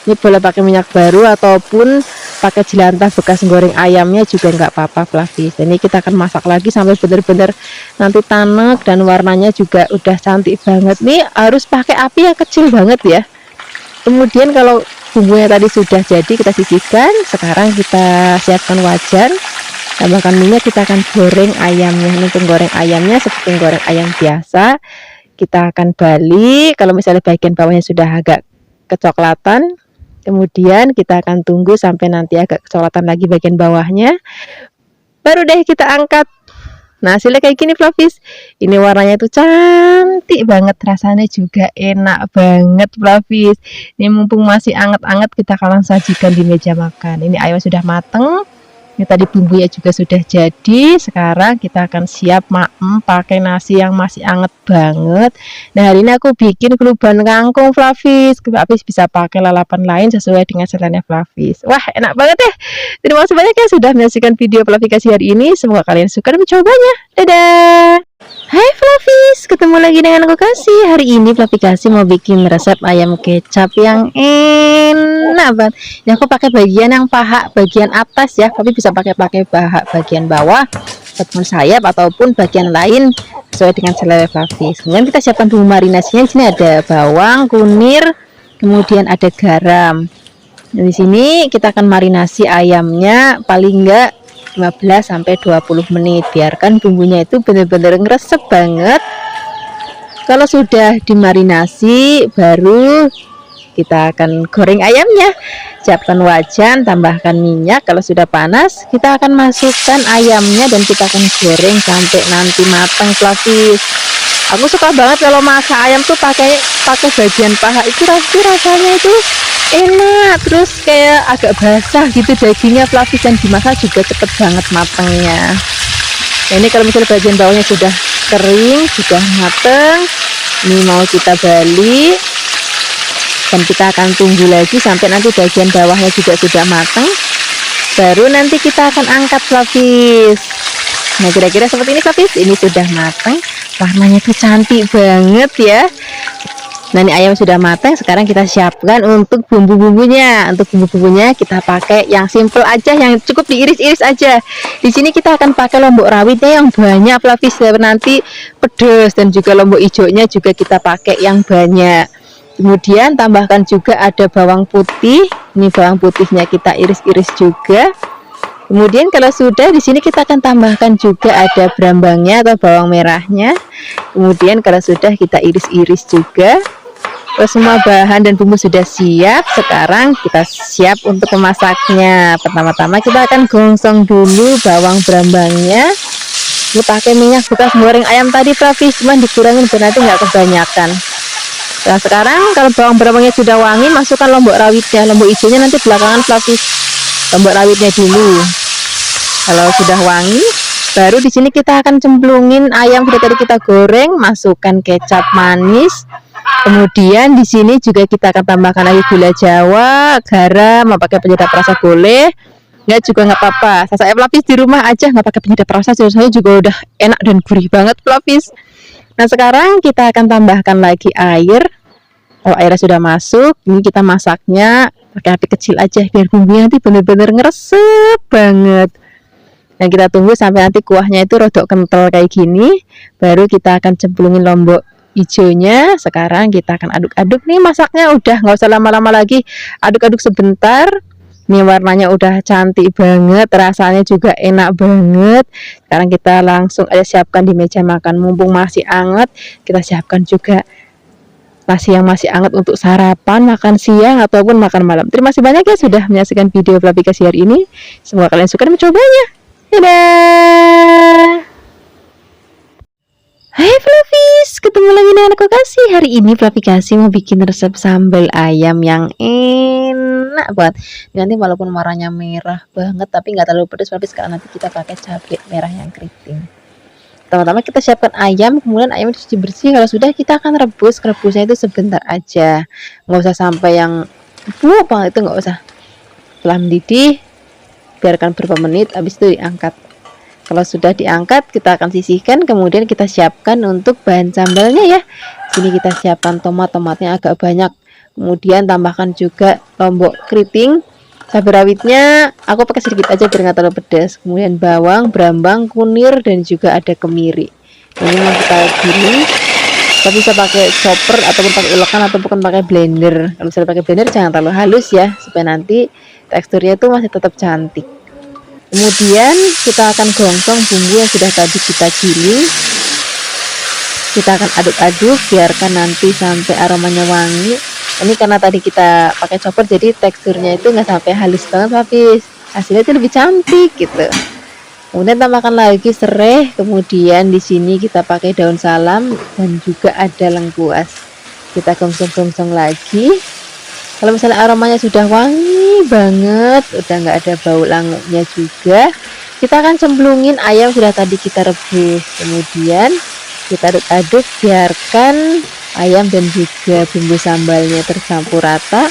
Ini boleh pakai minyak baru ataupun pakai jelantah bekas goreng ayamnya juga nggak apa-apa Fluffy. Ini kita akan masak lagi sampai benar-benar nanti tanek dan warnanya juga udah cantik banget. Nih harus pakai api yang kecil banget ya. Kemudian kalau bumbunya tadi sudah jadi, kita sisihkan. Sekarang kita siapkan wajan, tambahkan minyak, kita akan goreng ayamnya. Ini penggoreng ayamnya seperti goreng ayam biasa. Kita akan balik, kalau misalnya bagian bawahnya sudah agak kecoklatan, kemudian kita akan tunggu sampai nanti agak kecoklatan lagi bagian bawahnya, baru deh kita angkat. Nah, hasilnya kayak gini Flavis. Ini warnanya tuh cantik banget, rasanya juga enak banget Flavis. Ini mumpung masih anget-anget, kita akan sajikan di meja makan. Ini ayam sudah mateng. Ini tadi bumbunya juga sudah jadi. Sekarang kita akan siap maem pakai nasi yang masih anget banget. Nah, hari ini aku bikin keluban kangkung Flavis. Flavis bisa pakai lalapan lain sesuai dengan selera Flavis. Wah, enak banget ya. Terima kasih banyak ya sudah menyaksikan video Flavikasi hari ini. Semoga kalian suka dan mencobanya. Dadah. Hai Flavis, ketemu lagi dengan aku Kasih. Hari ini Flavikasi mau bikin resep ayam kecap yang enak banget. Yang aku pakai bagian yang paha bagian atas ya, tapi bisa pakai paha bagian bawah ataupun sayap ataupun bagian lain sesuai dengan selera Flavis. Kemudian kita siapkan bumbu marinasinya. Di sini ada bawang, kunir, kemudian ada garam. Nah, di sini kita akan marinasi ayamnya paling enggak 15-20 menit. Biarkan bumbunya itu benar-benar ngeresep banget. Kalau sudah dimarinasi, baru kita akan goreng ayamnya. Siapkan wajan, tambahkan minyak. Kalau sudah panas, kita akan masukkan ayamnya dan kita akan goreng sampai nanti matang Flavis. Aku suka banget kalau masak ayam tuh pakai bagian paha itu, rasanya itu enak, terus kayak agak basah gitu dagingnya Flavis, dan dimasak juga cepet banget matangnya. Nah, ini kalau misalnya bagian bawahnya sudah kering, sudah mateng, ini mau kita balik dan kita akan tunggu lagi sampai nanti bagian bawahnya juga sudah matang, baru nanti kita akan angkat Flavis. Nah, kira-kira seperti ini Flavis. Ini sudah matang, warnanya tuh cantik banget ya. Nah, ini ayam sudah matang. Sekarang kita siapkan untuk bumbu-bumbunya. Untuk bumbu-bumbunya kita pakai yang simple aja, yang cukup diiris-iris aja. Di sini kita akan pakai lombok rawitnya yang banyak Flavis, nanti pedas, dan juga lombok hijaunya juga kita pakai yang banyak. Kemudian tambahkan juga ada bawang putih. Ini bawang putihnya kita iris-iris juga. Kemudian kalau sudah, di sini kita akan tambahkan juga ada brambangnya atau bawang merahnya. Kemudian kalau sudah, kita iris-iris juga. Terus semua bahan dan bumbu sudah siap. Sekarang kita siap untuk memasaknya. Pertama-tama kita akan gongsong dulu bawang brambangnya. Ini pakai minyak bekas goreng ayam tadi Flavis, cuman dikurangin biar nanti nggak kebanyakan. Nah, sekarang kalau bawang brambangnya sudah wangi, masukkan lombok rawitnya. Lombok hijaunya nanti belakangan Flavis. Lombok rawitnya dulu. Kalau sudah wangi, baru di sini kita akan cemplungin ayam sudah tadi kita goreng, masukkan kecap manis. Kemudian di sini juga kita akan tambahkan lagi gula Jawa, garam, mau pakai penyedap rasa boleh, nggak juga nggak apa-apa. Saya Flavis di rumah aja nggak pakai penyedap rasa, saya juga udah enak dan gurih banget Flavis. Nah, sekarang kita akan tambahkan lagi air. Kalau airnya sudah masuk, ini kita masaknya pakai api kecil aja biar bumbunya nanti benar-benar ngeresep banget. Nah, kita tunggu sampai nanti kuahnya itu rodok kental kayak gini, baru kita akan cemplungin lombok hijaunya. Sekarang kita akan aduk-aduk nih, masaknya udah nggak usah lama-lama lagi, aduk-aduk sebentar. Ini warnanya udah cantik banget, rasanya juga enak banget. Sekarang kita langsung aja siapkan di meja makan, mumpung masih anget. Kita siapkan juga nasi yang masih hangat untuk sarapan, makan siang, ataupun makan malam. Terima kasih banyak ya sudah menyaksikan video Flavikasi hari ini. Semoga kalian suka dan mencobanya. Dadah. Hai Flavis, ketemu lagi dengan aku Kasih. Hari ini Flavikasi mau bikin resep sambal ayam yang enak banget. Nanti walaupun warnanya merah banget, tapi nggak terlalu pedas Flavis, karena nanti kita pakai cabai merah yang keriting. Pertama-tama kita siapkan ayam, kemudian ayam dicuci bersih. Kalau sudah, kita akan rebus. Rebusnya itu sebentar aja, nggak usah sampai yang banget, itu nggak usah. Setelah mendidih, biarkan beberapa menit, habis itu diangkat. Kalau sudah diangkat, kita akan sisihkan. Kemudian kita siapkan untuk bahan sambalnya ya. Sini kita siapkan tomatnya agak banyak. Kemudian tambahkan juga lombok keriting. Cabai rawitnya aku pakai sedikit aja biar nggak terlalu pedas. Kemudian bawang, brambang, kunir, dan juga ada kemiri. Ini mau kita giling. Kita bisa pakai chopper ataupun pakai ulekan ataupun pakai blender. Kalau misalnya pakai blender jangan terlalu halus ya, supaya nanti teksturnya itu masih tetap cantik. Kemudian kita akan gongsong bumbu yang sudah tadi kita giling. Kita akan aduk-aduk, biarkan nanti sampai aromanya wangi. Ini karena tadi kita pakai chopper, jadi teksturnya itu nggak sampai halus banget Flavis, hasilnya itu lebih cantik gitu. Kemudian tambahkan lagi serai, kemudian di sini kita pakai daun salam dan juga ada lengkuas. Kita gongsong-gongsong lagi. Kalau misalnya aromanya sudah wangi banget, udah nggak ada bau languknya juga, kita akan cemplungin ayam sudah tadi kita rebus. Kemudian kita aduk-aduk, biarkan ayam dan juga bumbu sambalnya tercampur rata.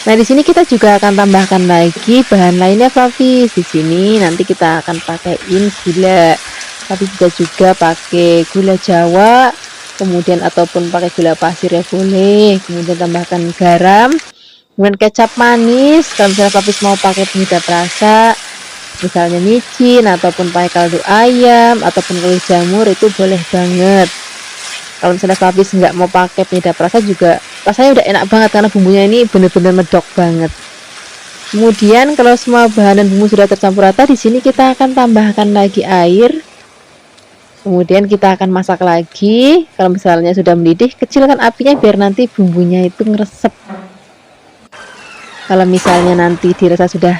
Nah, di sini kita juga akan tambahkan lagi bahan lainnya, Flavis. Di sini nanti kita akan pakaiin gula. Tapi bisa juga pakai gula Jawa, kemudian ataupun pakai gula pasir ya boleh. Kemudian tambahkan garam, kemudian kecap manis. Kalau misalnya Flavis mau pakai penyedap rasa, misalnya micin ataupun pakai kaldu ayam ataupun kaldu jamur, itu boleh banget. Kalau misalnya Flavis nggak mau pakai penyedap rasa juga rasanya udah enak banget karena bumbunya ini bener-bener medok banget. Kemudian kalau semua bahan dan bumbu sudah tercampur rata, di sini kita akan tambahkan lagi air. Kemudian kita akan masak lagi. Kalau misalnya sudah mendidih, kecilkan apinya biar nanti bumbunya itu ngeresep. Kalau misalnya nanti dirasa sudah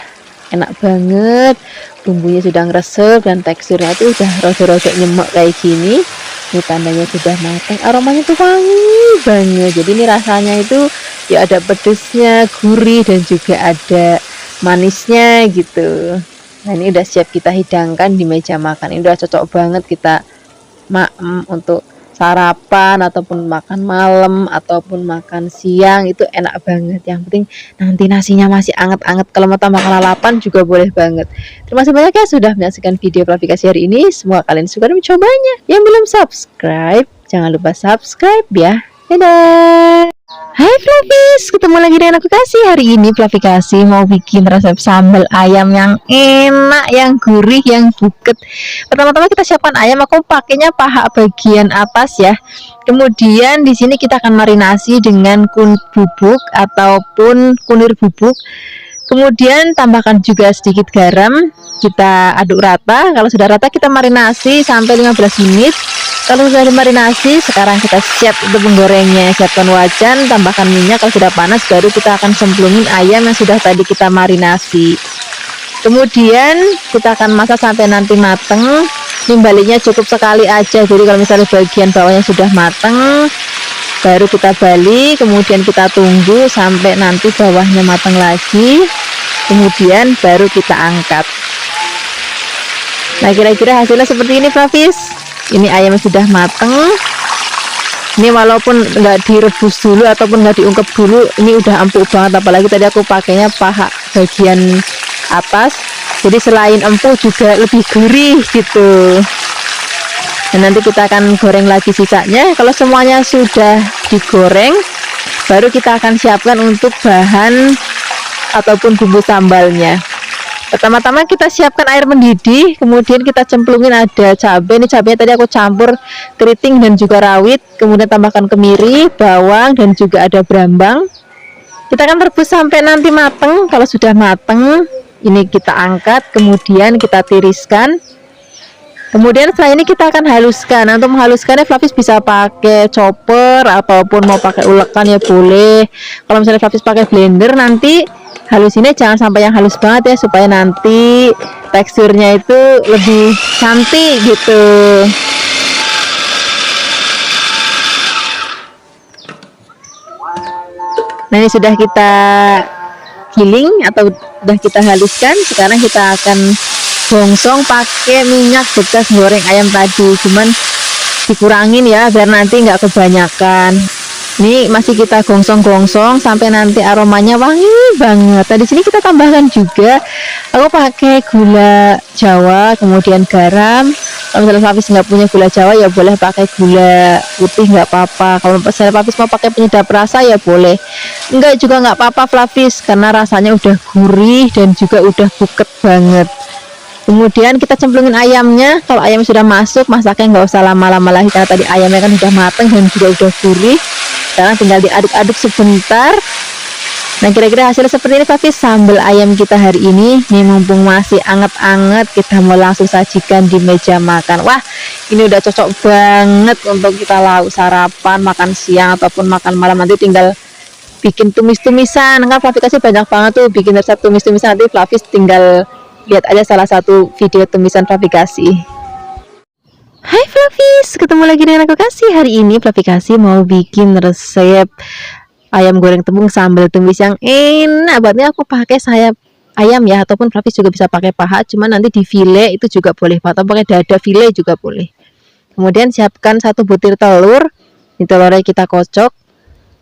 enak banget, bumbunya sudah ngeresep dan teksturnya itu udah rada-rada nyemek kayak gini, ini tandanya sudah matang. Aromanya tuh wangi banget. Jadi ini rasanya itu ya ada pedesnya, gurih, dan juga ada manisnya gitu. Nah, ini udah siap kita hidangkan di meja makan. Ini udah cocok banget kita untuk sarapan ataupun makan malam ataupun makan siang, itu enak banget. Yang penting nanti nasinya masih anget-anget. Kalau mau tambah lalapan juga boleh banget. Terima kasih banyak ya sudah menyaksikan video klarifikasi hari ini. Semoga kalian suka dan mencobanya. Yang belum subscribe, jangan lupa subscribe ya. Dadah. Hai Flavis, ketemu lagi dengan aku Kasih. Hari ini Flavikasi mau bikin resep sambal ayam yang enak, yang gurih, yang buket. Pertama-tama kita siapkan ayam. Aku pakainya paha bagian atas ya. Kemudian di sini kita akan marinasi dengan bubuk ataupun kunir bubuk. Kemudian tambahkan juga sedikit garam. Kita aduk rata. Kalau sudah rata kita marinasi sampai 15 menit. Kalau sudah dimarinasi, sekarang kita siap untuk menggorengnya. Siapkan wajan, tambahkan minyak. Kalau sudah panas, baru kita akan cemplungin ayam yang sudah tadi kita marinasi. Kemudian kita akan masak sampai nanti mateng. Timbaliknya cukup sekali aja. Jadi kalau misalnya bagian bawahnya sudah mateng, baru kita balik. Kemudian kita tunggu sampai nanti bawahnya mateng lagi. Kemudian baru kita angkat. Nah, kira-kira hasilnya seperti ini, Flavis. Ini ayam sudah mateng. Ini walaupun nggak direbus dulu ataupun nggak diungkep dulu, ini udah empuk banget. Apalagi tadi aku pakainya paha bagian atas, jadi selain empuk juga lebih gurih gitu. Dan nanti kita akan goreng lagi sisanya. Kalau semuanya sudah digoreng, baru kita akan siapkan untuk bahan ataupun bumbu sambalnya. Pertama-tama kita siapkan air mendidih, kemudian kita cemplungin ada cabai. Ini cabenya tadi aku campur keriting dan juga rawit, kemudian tambahkan kemiri, bawang, dan juga ada brambang. Kita akan rebus sampai nanti mateng. Kalau sudah mateng, ini kita angkat, kemudian kita tiriskan. Kemudian setelah ini kita akan haluskan. Nah, untuk menghaluskannya Flavis bisa pakai chopper ataupun mau pakai ulekan ya boleh. Kalau misalnya Flavis pakai blender, nanti halusinnya jangan sampai yang halus banget ya, supaya nanti teksturnya itu lebih cantik gitu. Nah, ini sudah kita giling atau sudah kita haluskan. Sekarang kita akan gongsong pakai minyak bekas goreng ayam tadi, cuman dikurangin ya biar nanti nggak kebanyakan. Ini masih kita gongsong-gongsong sampai nanti aromanya wangi banget. Nah, di sini kita tambahkan juga, aku pakai gula Jawa, kemudian garam. Kalau misalnya Flavis nggak punya gula Jawa ya boleh pakai gula putih, nggak apa-apa. Kalau misalnya Flavis mau pakai penyedap rasa ya boleh. Enggak juga nggak apa-apa Flavis, karena rasanya udah gurih dan juga udah buket banget. Kemudian kita cemplungin ayamnya. Kalau ayam sudah masuk, masaknya nggak usah lama-lama lagi karena tadi ayamnya kan sudah matang dan juga udah gurih. Sekarang tinggal diaduk-aduk sebentar. Nah, kira-kira hasilnya seperti ini Flavis, sambal ayam kita hari ini. Nih mumpung masih anget-anget, kita mau langsung sajikan di meja makan. Wah, ini udah cocok banget untuk kita lauk sarapan, makan siang ataupun makan malam. Nanti tinggal bikin tumis-tumisan. Kan Flavis kasih banyak banget tuh bikin resep tumis-tumisan. Nanti Flavis tinggal lihat aja salah satu video tumisan Fluffy Kasih. Hai Fluffies, ketemu lagi dengan aku Kasih. Hari ini Fluffy Kasih mau bikin resep ayam goreng tepung sambal tumis yang enak banget. Ini aku pakai sayap ayam ya, ataupun Fluffies juga bisa pakai paha, cuman nanti di file itu juga boleh, atau pakai dada file juga boleh. Kemudian siapkan 1 butir telur. Ini telurnya kita kocok.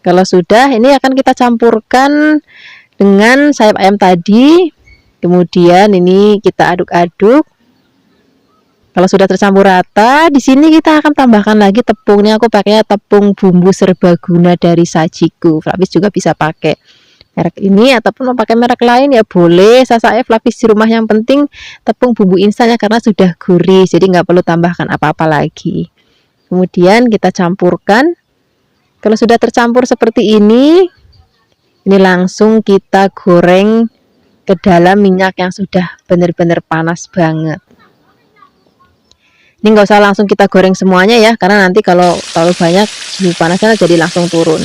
Kalau sudah, ini akan kita campurkan dengan sayap ayam tadi. Kemudian ini kita aduk-aduk. Kalau sudah tercampur rata, di sini kita akan tambahkan lagi tepungnya. Aku pakainya tepung bumbu serbaguna dari Sajiku. Fluffies juga bisa pakai merek ini, ataupun mau pakai merek lain ya boleh. Saya Fluffies di rumah, yang penting tepung bumbu instannya karena sudah gurih, jadi nggak perlu tambahkan apa-apa lagi. Kemudian kita campurkan. Kalau sudah tercampur seperti ini langsung kita goreng ke dalam minyak yang sudah benar-benar panas banget. Ini nggak usah langsung kita goreng semuanya ya, karena nanti kalau terlalu banyak suhu panasnya jadi langsung turun.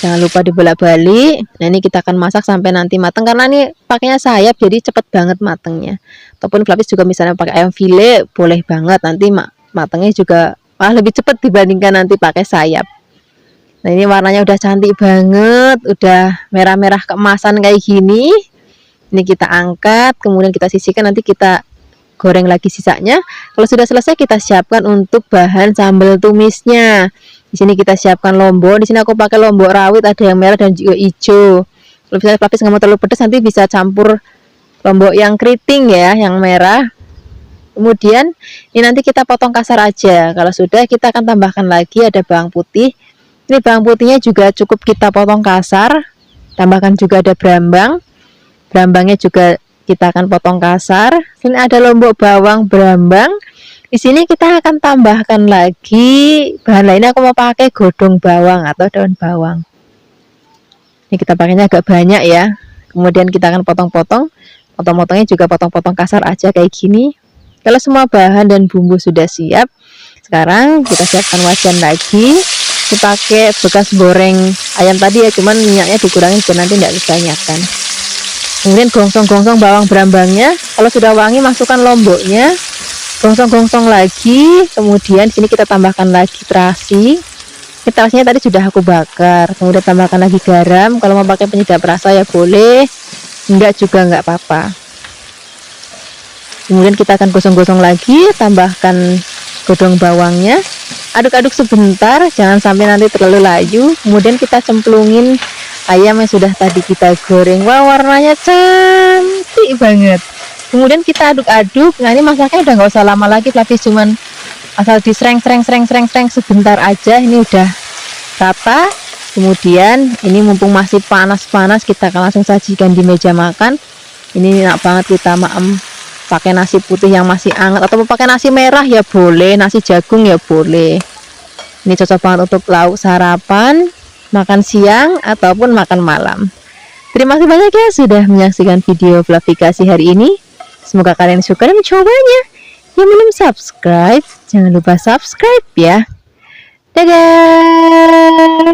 Jangan lupa dibolak-balik. Nah, ini kita akan masak sampai nanti matang, karena ini pakainya sayap jadi cepet banget matangnya. Ataupun Fluffies juga misalnya pakai ayam file boleh banget, nanti matangnya juga lebih cepat dibandingkan nanti pakai sayap. Nah, ini warnanya udah cantik banget, udah merah-merah keemasan kayak gini. Ini kita angkat, kemudian kita sisihkan, nanti kita goreng lagi sisanya. Kalau sudah selesai, kita siapkan untuk bahan sambal tumisnya. Di sini kita siapkan lombok. Di sini aku pakai lombok rawit, ada yang merah dan juga hijau. Kalau misalnya Fluffies nggak mau terlalu pedas, nanti bisa campur lombok yang keriting ya, yang merah. Kemudian ini nanti kita potong kasar aja. Kalau sudah, kita akan tambahkan lagi ada bawang putih. Ini bawang putihnya juga cukup kita potong kasar. Tambahkan juga ada brambang. Brambangnya juga kita akan potong kasar. Sini ada lombok bawang brambang. Di sini kita akan tambahkan lagi bahan lainnya. Aku mau pakai godong bawang atau daun bawang. Ini kita pakainya agak banyak ya. Kemudian kita akan potong-potong. Potong-potongnya juga potong-potong kasar aja kayak gini. Kalau semua bahan dan bumbu sudah siap, sekarang kita siapkan wajan lagi. Ini pakai bekas goreng ayam tadi ya, cuman minyaknya dikurangin biar nanti tidak kebanyakan. Kemudian gongsong-gongsong bawang brambangnya. Kalau sudah wangi, masukkan lomboknya. Gongsong-gongsong lagi. Kemudian di sini kita tambahkan lagi terasi. Terasinya tadi sudah aku bakar. Kemudian tambahkan lagi garam. Kalau mau pakai penyedap rasa ya boleh, enggak juga enggak apa-apa. Kemudian kita akan gosong-gosong lagi, tambahkan godong bawangnya. Aduk-aduk sebentar, jangan sampai nanti terlalu layu. Kemudian kita cemplungin ayam yang sudah tadi kita goreng. Wah, warnanya cantik banget. Kemudian kita aduk-aduk. Nah, ini masaknya udah nggak usah lama lagi, Fluffies cuman asal disreng sebentar aja. Ini udah rata. Kemudian ini mumpung masih panas-panas, kita akan langsung sajikan di meja makan. Ini enak banget kita pakai nasi putih yang masih hangat, atau pakai nasi merah ya boleh, nasi jagung ya boleh. Ini cocok banget untuk lauk sarapan, makan siang ataupun makan malam. Terima kasih banyak ya sudah menyaksikan video Fluffy Kasih hari ini. Semoga kalian suka dan mencobanya. Yang belum subscribe, jangan lupa subscribe ya. Dadah.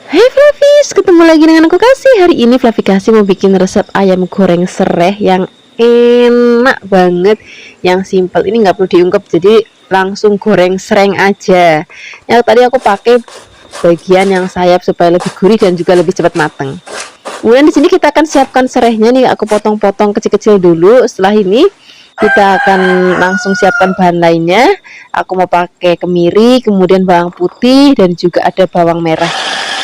Hai Fluffies, ketemu lagi dengan aku Kasih. Hari ini Fluffy Kasih mau bikin resep ayam goreng sereh yang enak banget, yang simple. Ini nggak perlu diungkep, jadi langsung goreng sereng aja. Yang tadi aku pakai bagian yang sayap supaya lebih gurih dan juga lebih cepat matang. Kemudian di sini kita akan siapkan serehnya nih, aku potong-potong kecil-kecil dulu. Setelah ini kita akan langsung siapkan bahan lainnya. Aku mau pakai kemiri, kemudian bawang putih dan juga ada bawang merah.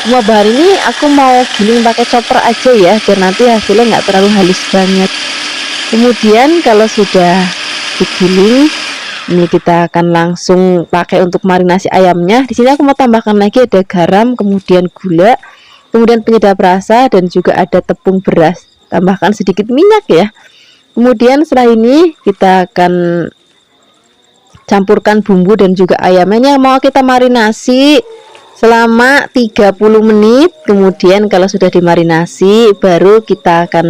Semua bahan ini aku mau giling pakai chopper aja ya, biar nanti hasilnya nggak terlalu halus banget. Kemudian kalau sudah digiling, ini kita akan langsung pakai untuk marinasi ayamnya. Di sini aku mau tambahkan lagi ada garam, kemudian gula, kemudian penyedap rasa dan juga ada tepung beras. Tambahkan sedikit minyak ya. Kemudian setelah ini kita akan campurkan bumbu dan juga ayamnya. Mau kita marinasi selama 30 menit. Kemudian kalau sudah dimarinasi baru kita akan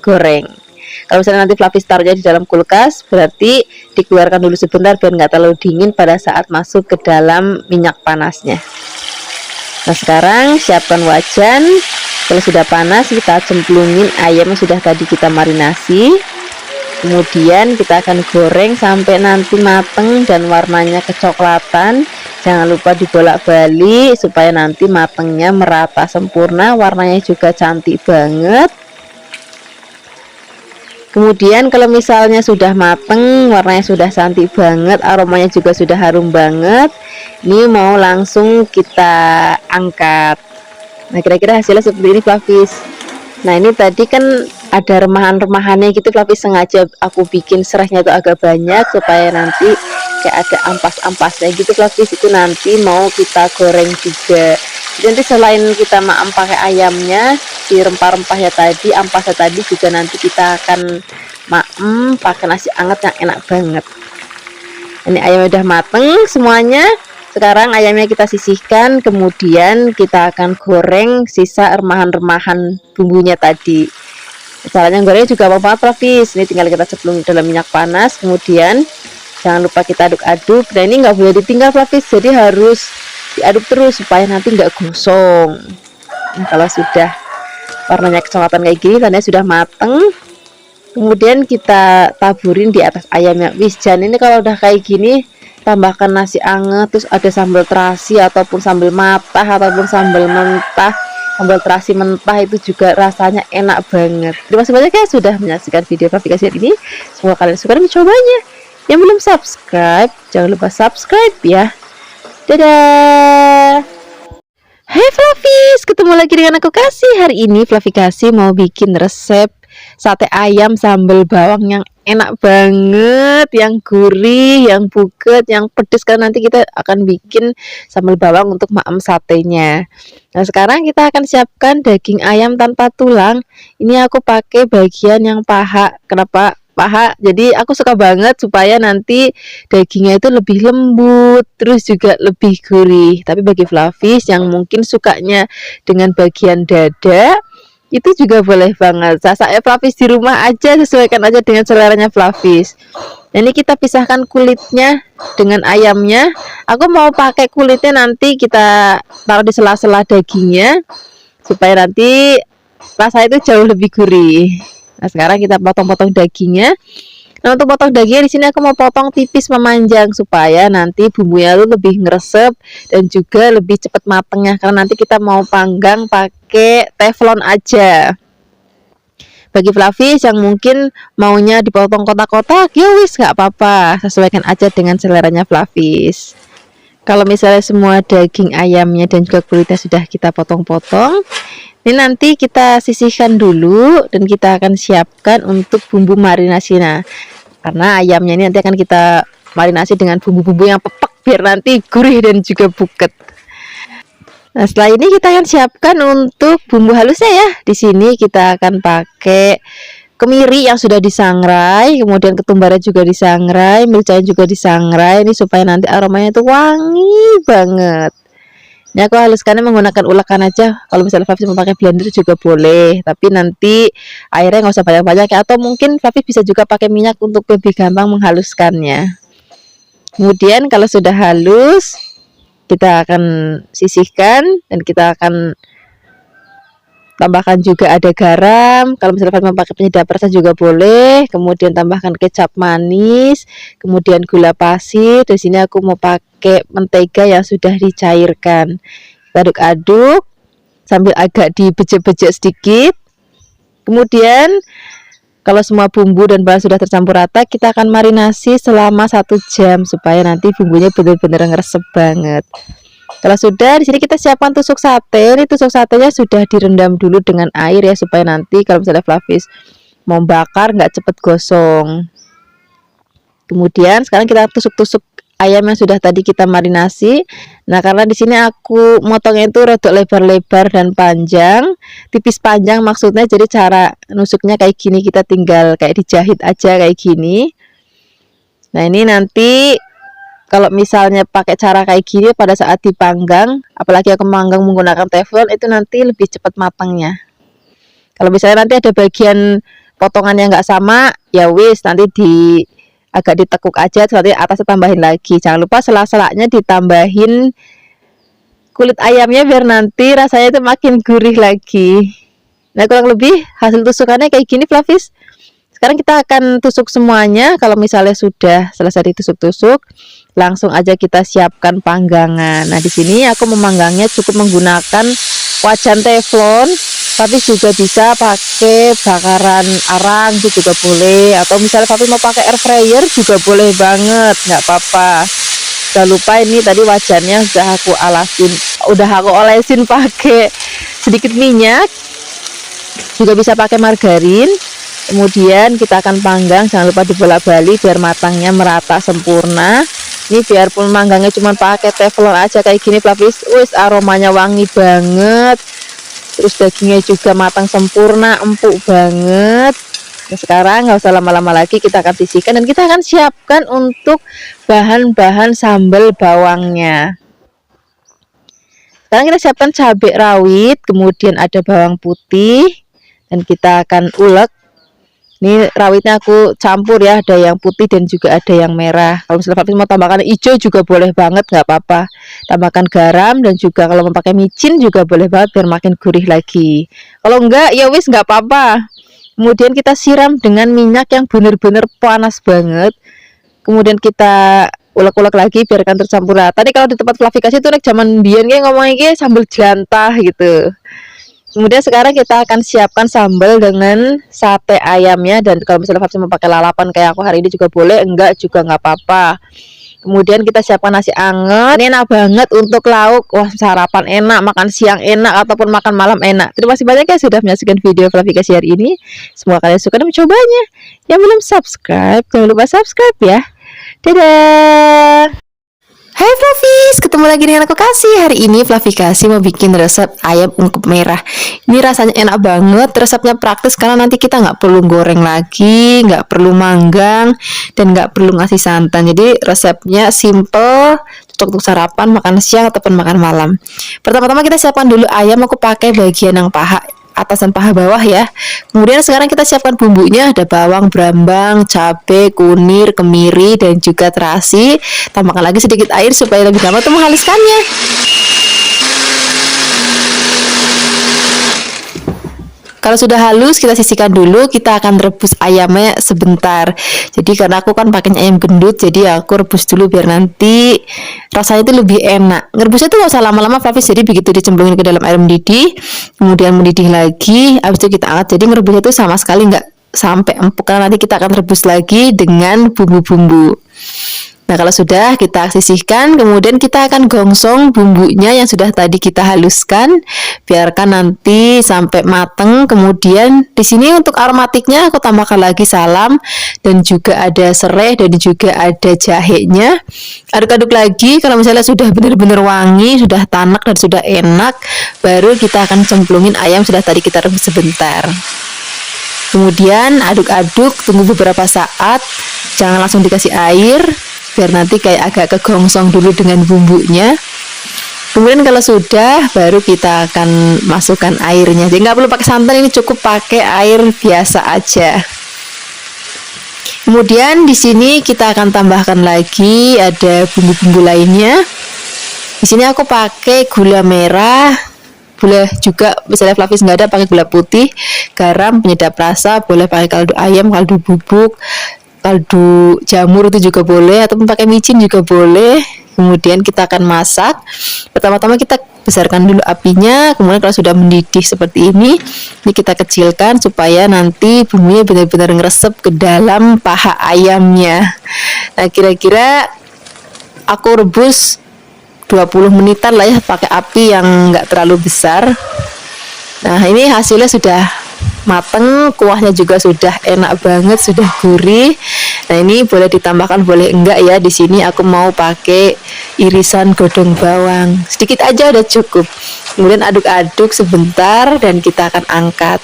goreng. Kalau misalnya nanti Fluffies taruhnya di dalam kulkas, berarti dikeluarkan dulu sebentar biar nggak terlalu dingin pada saat masuk ke dalam minyak panasnya. Nah, sekarang siapkan wajan. Kalau sudah panas, kita cemplungin ayam yang sudah tadi kita marinasi. Kemudian kita akan goreng sampai nanti mateng dan warnanya kecoklatan. Jangan lupa dibolak-balik supaya nanti matengnya merata sempurna, warnanya juga cantik banget. Kemudian kalau misalnya sudah mateng, warnanya sudah cantik banget, aromanya juga sudah harum banget, ini mau langsung kita angkat. Nah, kira-kira hasilnya seperti ini, Flavis. Nah, ini tadi kan ada remahan-remahannya gitu, Flavis, sengaja aku bikin serahnya itu agak banyak supaya nanti kayak ada ampas-ampasnya gitu, Flavis. Itu nanti mau kita goreng juga. Jadi nanti selain kita maem pakai ayamnya, si rempah-rempahnya tadi, ampasnya tadi juga nanti kita akan maem pakai nasi hangat yang enak banget. Ini ayamnya udah mateng semuanya. Sekarang ayamnya kita sisihkan, kemudian kita akan goreng sisa remahan-remahan bumbunya tadi. Caranya gorengnya juga gampang banget, Flavis. Ini tinggal kita cemplung dalam minyak panas, kemudian jangan lupa kita aduk-aduk. Nah, ini nggak boleh ditinggal, Flavis, jadi harus diaduk terus supaya nanti nggak gosong. Nah, kalau sudah warnanya kecoklatan kayak gini, tandanya sudah mateng. Kemudian kita taburin di atas ayamnya. Wis, jangan ini kalau udah kayak gini tambahkan nasi anget, terus ada sambal terasi ataupun sambal matah ataupun sambal mentah. Sambal terasi mentah itu juga rasanya enak banget. Terima kasih banyak ya sudah menyaksikan video Flavikasi ini. Semoga kalian suka dan mencobanya. Yang belum subscribe, jangan lupa subscribe ya. Dadah. Hai Flavis, ketemu lagi dengan aku Kasih. Hari ini Flavikasi mau bikin resep sate ayam sambal bawang yang enak banget, yang gurih, yang buget, yang pedes, karena nanti kita akan bikin sambal bawang untuk maem satenya. Nah, sekarang kita akan siapkan daging ayam tanpa tulang. Ini aku pakai bagian yang paha. Kenapa paha? Jadi aku suka banget supaya nanti dagingnya itu lebih lembut, terus juga lebih gurih. Tapi bagi Flavis yang mungkin sukanya dengan bagian dada, itu juga boleh banget. Saya Flavis di rumah aja, sesuaikan aja dengan seleranya Flavis. Nah, ini kita pisahkan kulitnya dengan ayamnya. Aku mau pakai kulitnya nanti kita taruh di sela-sela dagingnya supaya nanti rasanya itu jauh lebih gurih. Nah, sekarang kita potong-potong dagingnya. Nah, untuk potong dagingnya di sini aku mau potong tipis memanjang supaya nanti bumbunya itu lebih ngeresep dan juga lebih cepat matengnya, karena nanti kita mau panggang pakai teflon aja. Bagi Flavis yang mungkin maunya dipotong kotak-kotak, ya wis nggak apa-apa, sesuaikan aja dengan seleranya Flavis. Kalau misalnya semua daging ayamnya dan juga kulitnya sudah kita potong-potong, ini nanti kita sisihkan dulu dan kita akan siapkan untuk bumbu marinasinya. Karena ayamnya ini nanti akan kita marinasi dengan bumbu-bumbu yang pepek biar nanti gurih dan juga buket. Nah, setelah ini kita akan siapkan untuk bumbu halusnya ya. Di sini kita akan pakai kemiri yang sudah disangrai, kemudian ketumbarnya juga disangrai, mericanya juga disangrai. Ini supaya nanti aromanya itu wangi banget. Ini aku haluskannya menggunakan ulakan aja. Kalau misalnya Flavis mau pakai blender juga boleh, tapi nanti airnya nggak usah banyak-banyak ya. Atau mungkin Flavis bisa juga pakai minyak untuk lebih gampang menghaluskannya. Kemudian kalau sudah halus, kita akan sisihkan dan kita akan tambahkan juga ada garam. Kalau misalnya Flavis mau pakai penyedap rasa juga boleh. Kemudian tambahkan kecap manis, kemudian gula pasir. Di sini aku mau pakai mentega yang sudah dicairkan. Kita aduk-aduk sambil agak dibejek-bejek sedikit. Kemudian kalau semua bumbu dan bahan sudah tercampur rata, kita akan marinasi selama 1 jam supaya nanti bumbunya benar-benar ngeresep banget. Kalau sudah, di sini kita siapkan tusuk sate. Ini tusuk satenya sudah direndam dulu dengan air ya, supaya nanti kalau misalnya Flavis mau bakar nggak cepet gosong. Kemudian sekarang kita tusuk-tusuk ayam yang sudah tadi kita marinasi. Nah, karena di sini aku motongnya itu rodok lebar-lebar dan panjang, tipis panjang maksudnya. Jadi cara nusuknya kayak gini, kita tinggal kayak dijahit aja kayak gini. Nah, ini nanti kalau misalnya pakai cara kayak gini pada saat dipanggang, apalagi aku manggang menggunakan teflon, itu nanti lebih cepat matangnya. Kalau misalnya nanti ada bagian potongan yang nggak sama, ya wis nanti agak ditekuk aja, nanti atasnya tambahin lagi. Jangan lupa sela-selanya ditambahin kulit ayamnya biar nanti rasanya itu makin gurih lagi. Nah, kurang lebih hasil tusukannya kayak gini, Flavis. Sekarang kita akan tusuk semuanya. Kalau misalnya sudah selesai ditusuk-tusuk, langsung aja kita siapkan panggangan. Nah, di sini aku memanggangnya cukup menggunakan wajan teflon, tapi juga bisa pakai bakaran arang itu juga boleh. Atau misalnya tapi mau pakai air fryer juga boleh banget, nggak apa-apa. Jangan lupa ini tadi wajannya udah aku olesin pakai sedikit minyak. Juga bisa pakai margarin. Kemudian kita akan panggang, jangan lupa dibolak-balik biar matangnya merata sempurna. Ini biarpun manggangnya cuma pakai teflon aja kayak gini, Flavis, aromanya wangi banget. Terus dagingnya juga matang sempurna, empuk banget. Nah, sekarang nggak usah lama-lama lagi, kita akan sisihkan dan kita akan siapkan untuk bahan-bahan sambal bawangnya. Sekarang kita siapkan cabai rawit, kemudian ada bawang putih, dan kita akan ulek. Ini rawitnya aku campur ya, ada yang putih dan juga ada yang merah. Kalau misalnya Flavis mau tambahkan hijau juga boleh banget, nggak apa-apa. Tambahkan garam dan juga kalau mau pakai micin juga boleh banget biar makin gurih lagi. Kalau enggak ya wis nggak apa-apa. Kemudian kita siram dengan minyak yang benar-benar panas banget. Kemudian kita ulek-ulek lagi biarkan tercampur rata. Tadi kalau di tempat Flavikasi itu zaman biyen ngomongnya sambal jantah gitu. Kemudian sekarang kita akan siapkan sambal dengan sate ayamnya, dan kalau misalnya Flavis mau pakai lalapan kayak aku hari ini juga boleh, enggak juga nggak apa-apa. Kemudian kita siapkan nasi anget. Ini enak banget untuk lauk. Wah, sarapan enak, makan siang enak, ataupun makan malam enak. Terima kasih banyak ya sudah menyaksikan video Flavikasi hari ini. Semoga kalian suka dan mencobanya. Yang belum subscribe, jangan lupa subscribe ya. Dadah. Hai Flavis, ketemu lagi dengan aku Kasih. Hari ini Flavikasi mau bikin resep ayam ungkep merah. Ini rasanya enak banget, resepnya praktis karena nanti kita nggak perlu goreng lagi, nggak perlu manggang, dan nggak perlu ngasih santan. Jadi resepnya simple, cocok untuk sarapan, makan siang ataupun makan malam. Pertama-tama kita siapkan dulu ayam, aku pakai bagian yang paha atas dan paha bawah ya. Kemudian sekarang kita siapkan bumbunya, ada bawang brambang, cabai, kunir, kemiri, dan juga terasi. Tambahkan lagi sedikit air supaya lebih gampang untuk menghaluskannya. Kalau sudah halus, kita sisihkan dulu. Kita akan rebus ayamnya sebentar. Jadi karena aku kan pakainya ayam gendut, jadi aku rebus dulu biar nanti rasanya itu lebih enak. Ngerebusnya tuh gak usah lama-lama, Flavis. Jadi begitu dicemplungin ke dalam air mendidih, kemudian mendidih lagi, habis itu kita angkat. Jadi ngerebusnya itu sama sekali nggak sampai empuk, karena nanti kita akan rebus lagi dengan bumbu-bumbu. Nah, kalau sudah kita sisihkan, kemudian kita akan gongsong bumbunya yang sudah tadi kita haluskan, biarkan nanti sampai mateng. Kemudian di sini untuk aromatiknya aku tambahkan lagi salam, dan juga ada serai, dan juga ada jahenya. Aduk-aduk lagi. Kalau misalnya sudah benar-benar wangi, sudah tanak dan sudah enak, baru kita akan cemplungin ayam sudah tadi kita rebus sebentar. Kemudian aduk-aduk, tunggu beberapa saat, jangan langsung dikasih air, biar nanti kayak agak kegongsong dulu dengan bumbunya. Kemudian kalau sudah, baru kita akan masukkan airnya. Jadi nggak perlu pakai santan, ini cukup pakai air biasa aja. Kemudian di sini kita akan tambahkan lagi ada bumbu-bumbu lainnya. Di sini aku pakai gula merah, boleh juga misalnya Flavis nggak ada pakai gula putih, garam, penyedap rasa, boleh pakai kaldu ayam, kaldu bubuk, kaldu jamur itu juga boleh, ataupun pakai micin juga boleh. Kemudian kita akan masak. Pertama-tama kita besarkan dulu apinya, kemudian kalau sudah mendidih seperti ini kita kecilkan supaya nanti bumbunya benar-benar ngeresep ke dalam paha ayamnya. Nah, kira-kira aku rebus 20 menitan lah ya, pakai api yang nggak terlalu besar. Nah, ini hasilnya sudah mateng, kuahnya juga sudah enak banget, sudah gurih. Nah, ini boleh ditambahkan, boleh enggak ya. Di sini aku mau pakai irisan godong bawang, sedikit aja udah cukup. Kemudian aduk-aduk sebentar dan kita akan angkat.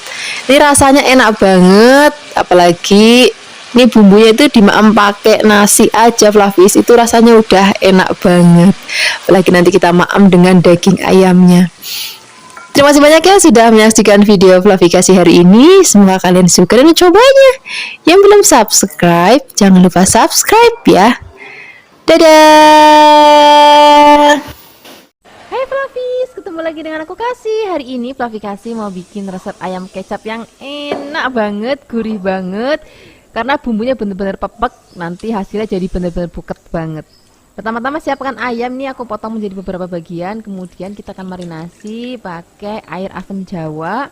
Ini rasanya enak banget, apalagi ini bumbunya itu dimaem pakai nasi aja, Flavis, itu rasanya udah enak banget. Apalagi nanti kita maem dengan daging ayamnya. Terima kasih banyak ya sudah menyaksikan video Flavikasi hari ini. Semoga kalian suka dan mencobanya. Yang belum subscribe, jangan lupa subscribe ya. Dadah. Hai Flavi. ketemu lagi dengan aku Kasih. Hari ini Fluffy Kasih mau bikin resep ayam kecap yang enak banget, gurih banget. Karena bumbunya bener-bener pepek, nanti hasilnya jadi bener-bener buket banget. Pertama-tama siapkan ayam nih, aku potong menjadi beberapa bagian. Kemudian kita akan marinasi pakai air asam jawa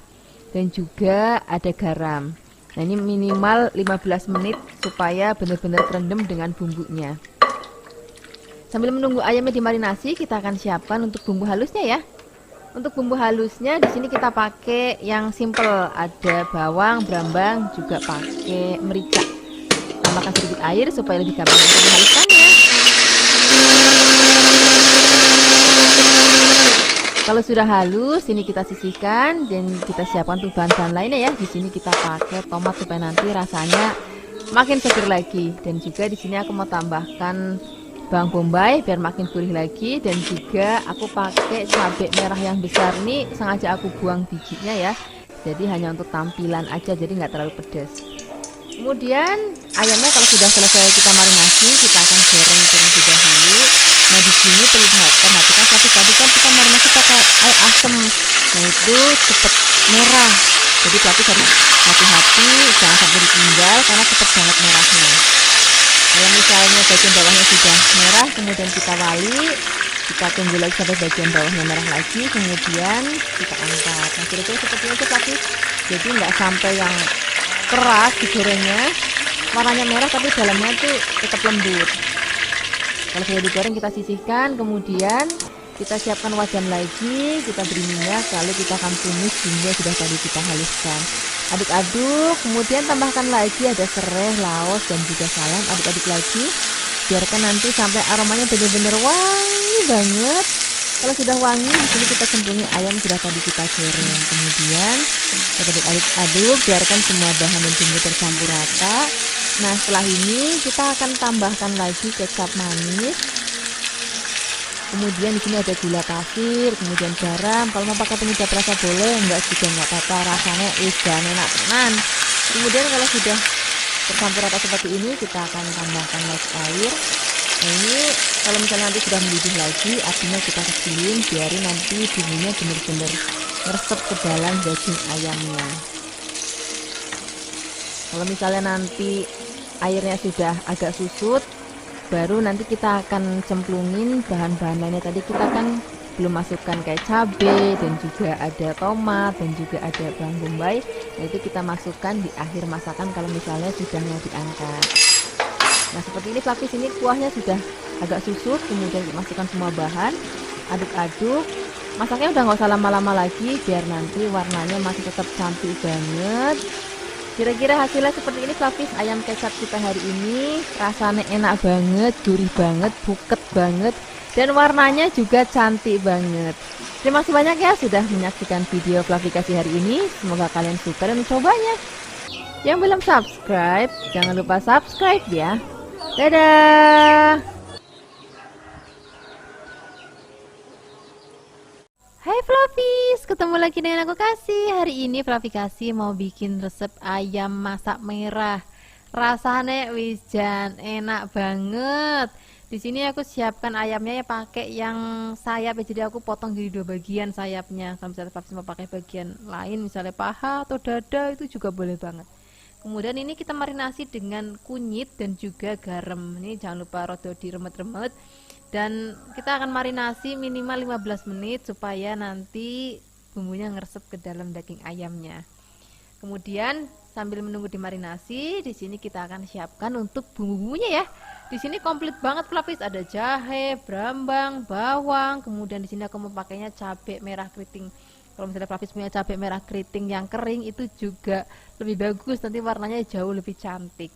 dan juga ada garam. Nah ini minimal 15 menit supaya benar-benar terendam dengan bumbunya. Sambil menunggu ayamnya dimarinasi, kita akan siapkan untuk bumbu halusnya ya. Untuk bumbu halusnya di sini kita pakai yang simple, ada bawang, brambang, juga pakai merica. Tambahkan sedikit air supaya lebih gampang untuk menghaluskannya. Kalau sudah halus, ini kita sisihkan dan kita siapkan untuk bahan-bahan lainnya ya. Di sini kita pakai tomat supaya nanti rasanya makin seger lagi. Dan juga di sini aku mau tambahkan bawang bombay biar makin gurih lagi, dan juga aku pakai cabai merah yang besar, ini sengaja aku buang bijinya ya, jadi hanya untuk tampilan aja, jadi nggak terlalu pedas. Kemudian ayamnya kalau sudah selesai kita marinasi, kita akan goreng terlebih dahulu. Nah di sini perlu perhatikan tadi kan kita marinasi pakai air asam, nah itu cepet merah, jadi berarti harus hati-hati jangan sampai ditinggal karena cepet banget merahnya. Kalau misalnya bagian bawahnya sudah merah, kemudian kita wali, kita tunggu lagi sampai bagian bawahnya merah lagi, kemudian kita angkat. Nah kira-kira seperti itu tapi jadi nggak sampai yang keras digorengnya, warnanya merah tapi dalamnya tuh tetap lembut. Kalau sudah digoreng kita sisihkan, kemudian kita siapkan wajan lagi, kita beri minyak, lalu kita akan tumis bumbu yang sudah tadi kita haluskan. Aduk-aduk, kemudian tambahkan lagi ada serai, laos, dan juga salam. Aduk-aduk lagi, biarkan nanti sampai aromanya benar-benar wangi banget. Kalau sudah wangi, di sini kita cemplungin ayam sudah tadi kita goreng. Kemudian kita aduk-aduk, biarkan semua bahan dan bumbu tercampur rata. Nah setelah ini kita akan tambahkan lagi kecap manis. Kemudian di sini ada gula pasir, kemudian garam. Kalau mau pakai penyedap rasa boleh, enggak juga enggak apa-apa, rasanya dan enak tenan. Kemudian kalau sudah tercampur rata seperti ini, kita akan tambahkan lagi air. Nah ini kalau misalnya nanti sudah mendidih lagi, apinya kita kecilin, biarin nanti bumbunya benar-benar meresap ke dalam daging ayamnya. Kalau misalnya nanti airnya sudah agak susut, baru nanti kita akan cemplungin bahan-bahan lainnya. Tadi kita kan belum masukkan kayak cabai dan juga ada tomat dan juga ada bawang bombay. Nah itu kita masukkan di akhir masakan kalau misalnya sudah mau diangkat. Nah seperti ini Fluffy, sini kuahnya sudah agak susut, kemudian masukkan semua bahan, aduk-aduk. Masaknya udah nggak usah lama-lama lagi biar nanti warnanya masih tetap cantik banget. Kira-kira hasilnya seperti ini Fluffy, ayam kecap kita hari ini. Rasanya enak banget, gurih banget, buket banget, dan warnanya juga cantik banget. Terima kasih banyak ya sudah menyaksikan video Fluffy Kasih hari ini. Semoga kalian suka dan mencobanya. Yang belum subscribe, jangan lupa subscribe ya. Dadah. Hai Fluffies, ketemu lagi dengan aku Kasih. Hari ini Fluffy Kasih mau bikin resep ayam masak merah. Rasanya wijan enak banget. Di sini aku siapkan ayamnya ya pakai yang sayap ya, jadi aku potong jadi 2 bagian sayapnya. Kalau misalnya Fluffy mau pakai bagian lain, misalnya paha atau dada, itu juga boleh banget. Kemudian ini kita marinasi dengan kunyit dan juga garam. Ini jangan lupa rodo diremet-remet. Dan kita akan marinasi minimal 15 menit supaya nanti bumbunya ngeresep ke dalam daging ayamnya. Kemudian sambil menunggu dimarinasi, di sini kita akan siapkan untuk bumbu-bumbunya ya. Di sini komplit banget Fluffy, ada jahe, brambang, bawang, kemudian di sini aku mau pakainya cabai merah keriting. Kalau misalnya Fluffy punya cabai merah keriting yang kering itu juga lebih bagus, nanti warnanya jauh lebih cantik.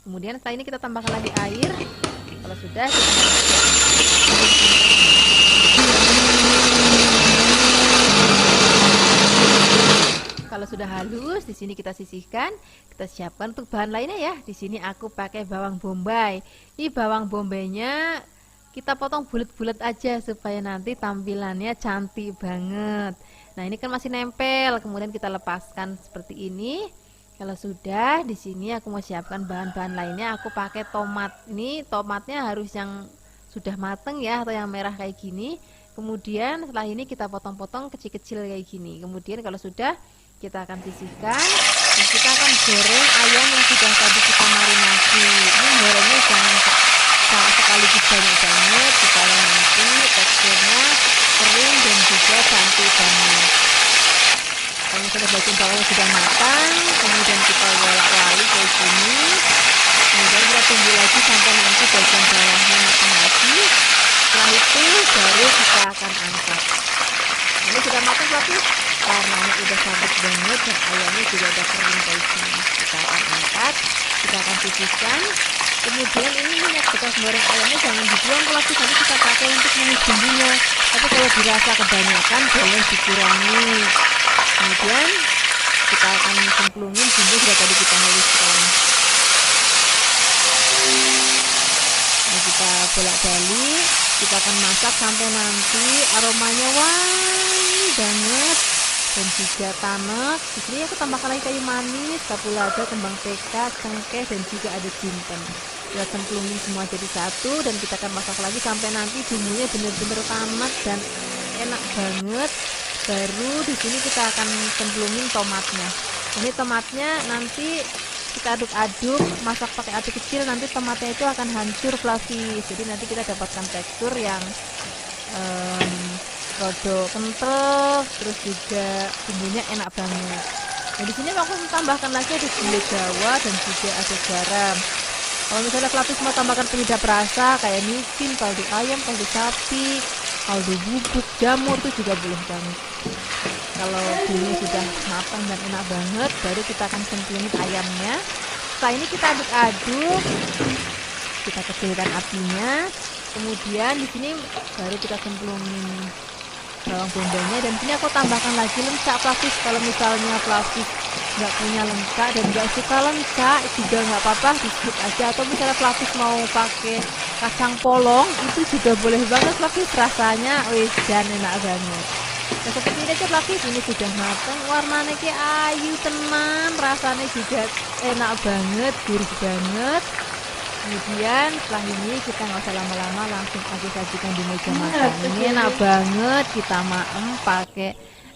Kemudian setelah ini kita tambahkan lagi air. Kalau sudah kita kalau sudah halus, di sini kita sisihkan, kita siapkan untuk bahan lainnya ya. Di sini aku pakai bawang bombay. Ini bawang bombaynya kita potong bulat-bulat aja supaya nanti tampilannya cantik banget. Nah, ini kan masih nempel, kemudian kita lepaskan seperti ini. Kalau sudah, di sini aku mau siapkan bahan-bahan lainnya. Aku pakai tomat. Ini tomatnya harus yang sudah mateng ya, atau yang merah kayak gini. Kemudian setelah ini kita potong-potong kecil-kecil kayak gini. Kemudian kalau sudah, kita akan sisihkan dan kita akan goreng ayam yang sudah tadi kita marinasi. Ini gorengnya jangan sekaligus banyak banget supaya nanti teksturnya kering dan juga cantik banget. Kalau misalnya bagian bawahnya sudah matang, kemudian kita wolak-walik kayak gini. Kemudian kita tunggu lagi sampai nanti bagian bawahnya matang lagi. Setelah itu baru kita akan angkat. Ini sudah matang tapi warnanya udah cantik banget dan ayamnya juga udah kering kayak gini. Kita akan angkat, kita akan sisihkan. Kemudian ini minyak bekas goreng ayamnya jangan dibuang kalau nanti kita pakai untuk menumis bumbunya. Tapi kalau dirasa kebanyakan boleh dikurangi. Kemudian kita akan cemplungin bumbu sudah tadi kita haluskan. Nah, kita bolak-balik, kita akan masak sampai nanti aromanya wangi banget dan juga tanek. Di sini aku tambahkan lagi kayu manis, kapulaga, kembang peka, cengkeh dan juga ada jinten. Kita cemplungin semua jadi satu dan kita akan masak lagi sampai nanti bumbunya benar-benar tanek dan enak banget. Baru di sini kita akan cemplungin tomatnya. Ini tomatnya nanti kita aduk-aduk, masak pakai api kecil, nanti tomatnya itu akan hancur fluffy. Jadi nanti kita dapatkan tekstur yang rodok kental, terus juga bumbunya enak banget. Nah di sini aku tambahkan lagi ada gula Jawa dan juga ada garam. Kalau misalnya fluffy mau tambahkan penyedap rasa kayak micin, kaldu ayam, kaldu sapi, kaldu bubuk, jamur itu juga boleh banget. Kalau bumbunya sudah matang dan enak banget, baru kita akan cemplungin ayamnya. Setelah ini kita aduk-aduk, kita kecilkan apinya. Kemudian di sini baru kita cemplungin bawang bombaynya dan sini aku tambahkan lagi lencak fluffy. Kalau misalnya fluffy nggak punya lencak dan nggak suka lencak juga nggak apa-apa, di skip aja. Atau misalnya fluffy mau pakai kacang polong itu juga boleh banget fluffy, rasanya wis jan enak banget. Nah seperti ini aja fluffy, ini sudah matang, warnanya kayak ayu tenan, rasanya juga enak banget, gurih banget. Kemudian setelah ini kita nggak usah lama-lama, langsung aja sajikan di meja makan. Ini enak banget, kita maem pakai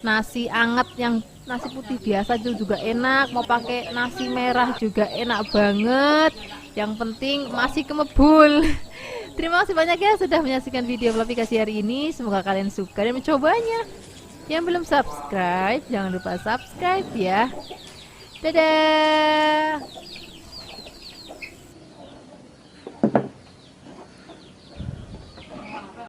nasi anget yang nasi putih biasa itu juga enak, mau pakai nasi merah juga enak banget. Yang penting masih kemebul. Terima kasih banyak ya sudah menyaksikan video aplikasi hari ini, semoga kalian suka dan mencobanya. Yang belum subscribe jangan lupa subscribe ya. Dadah.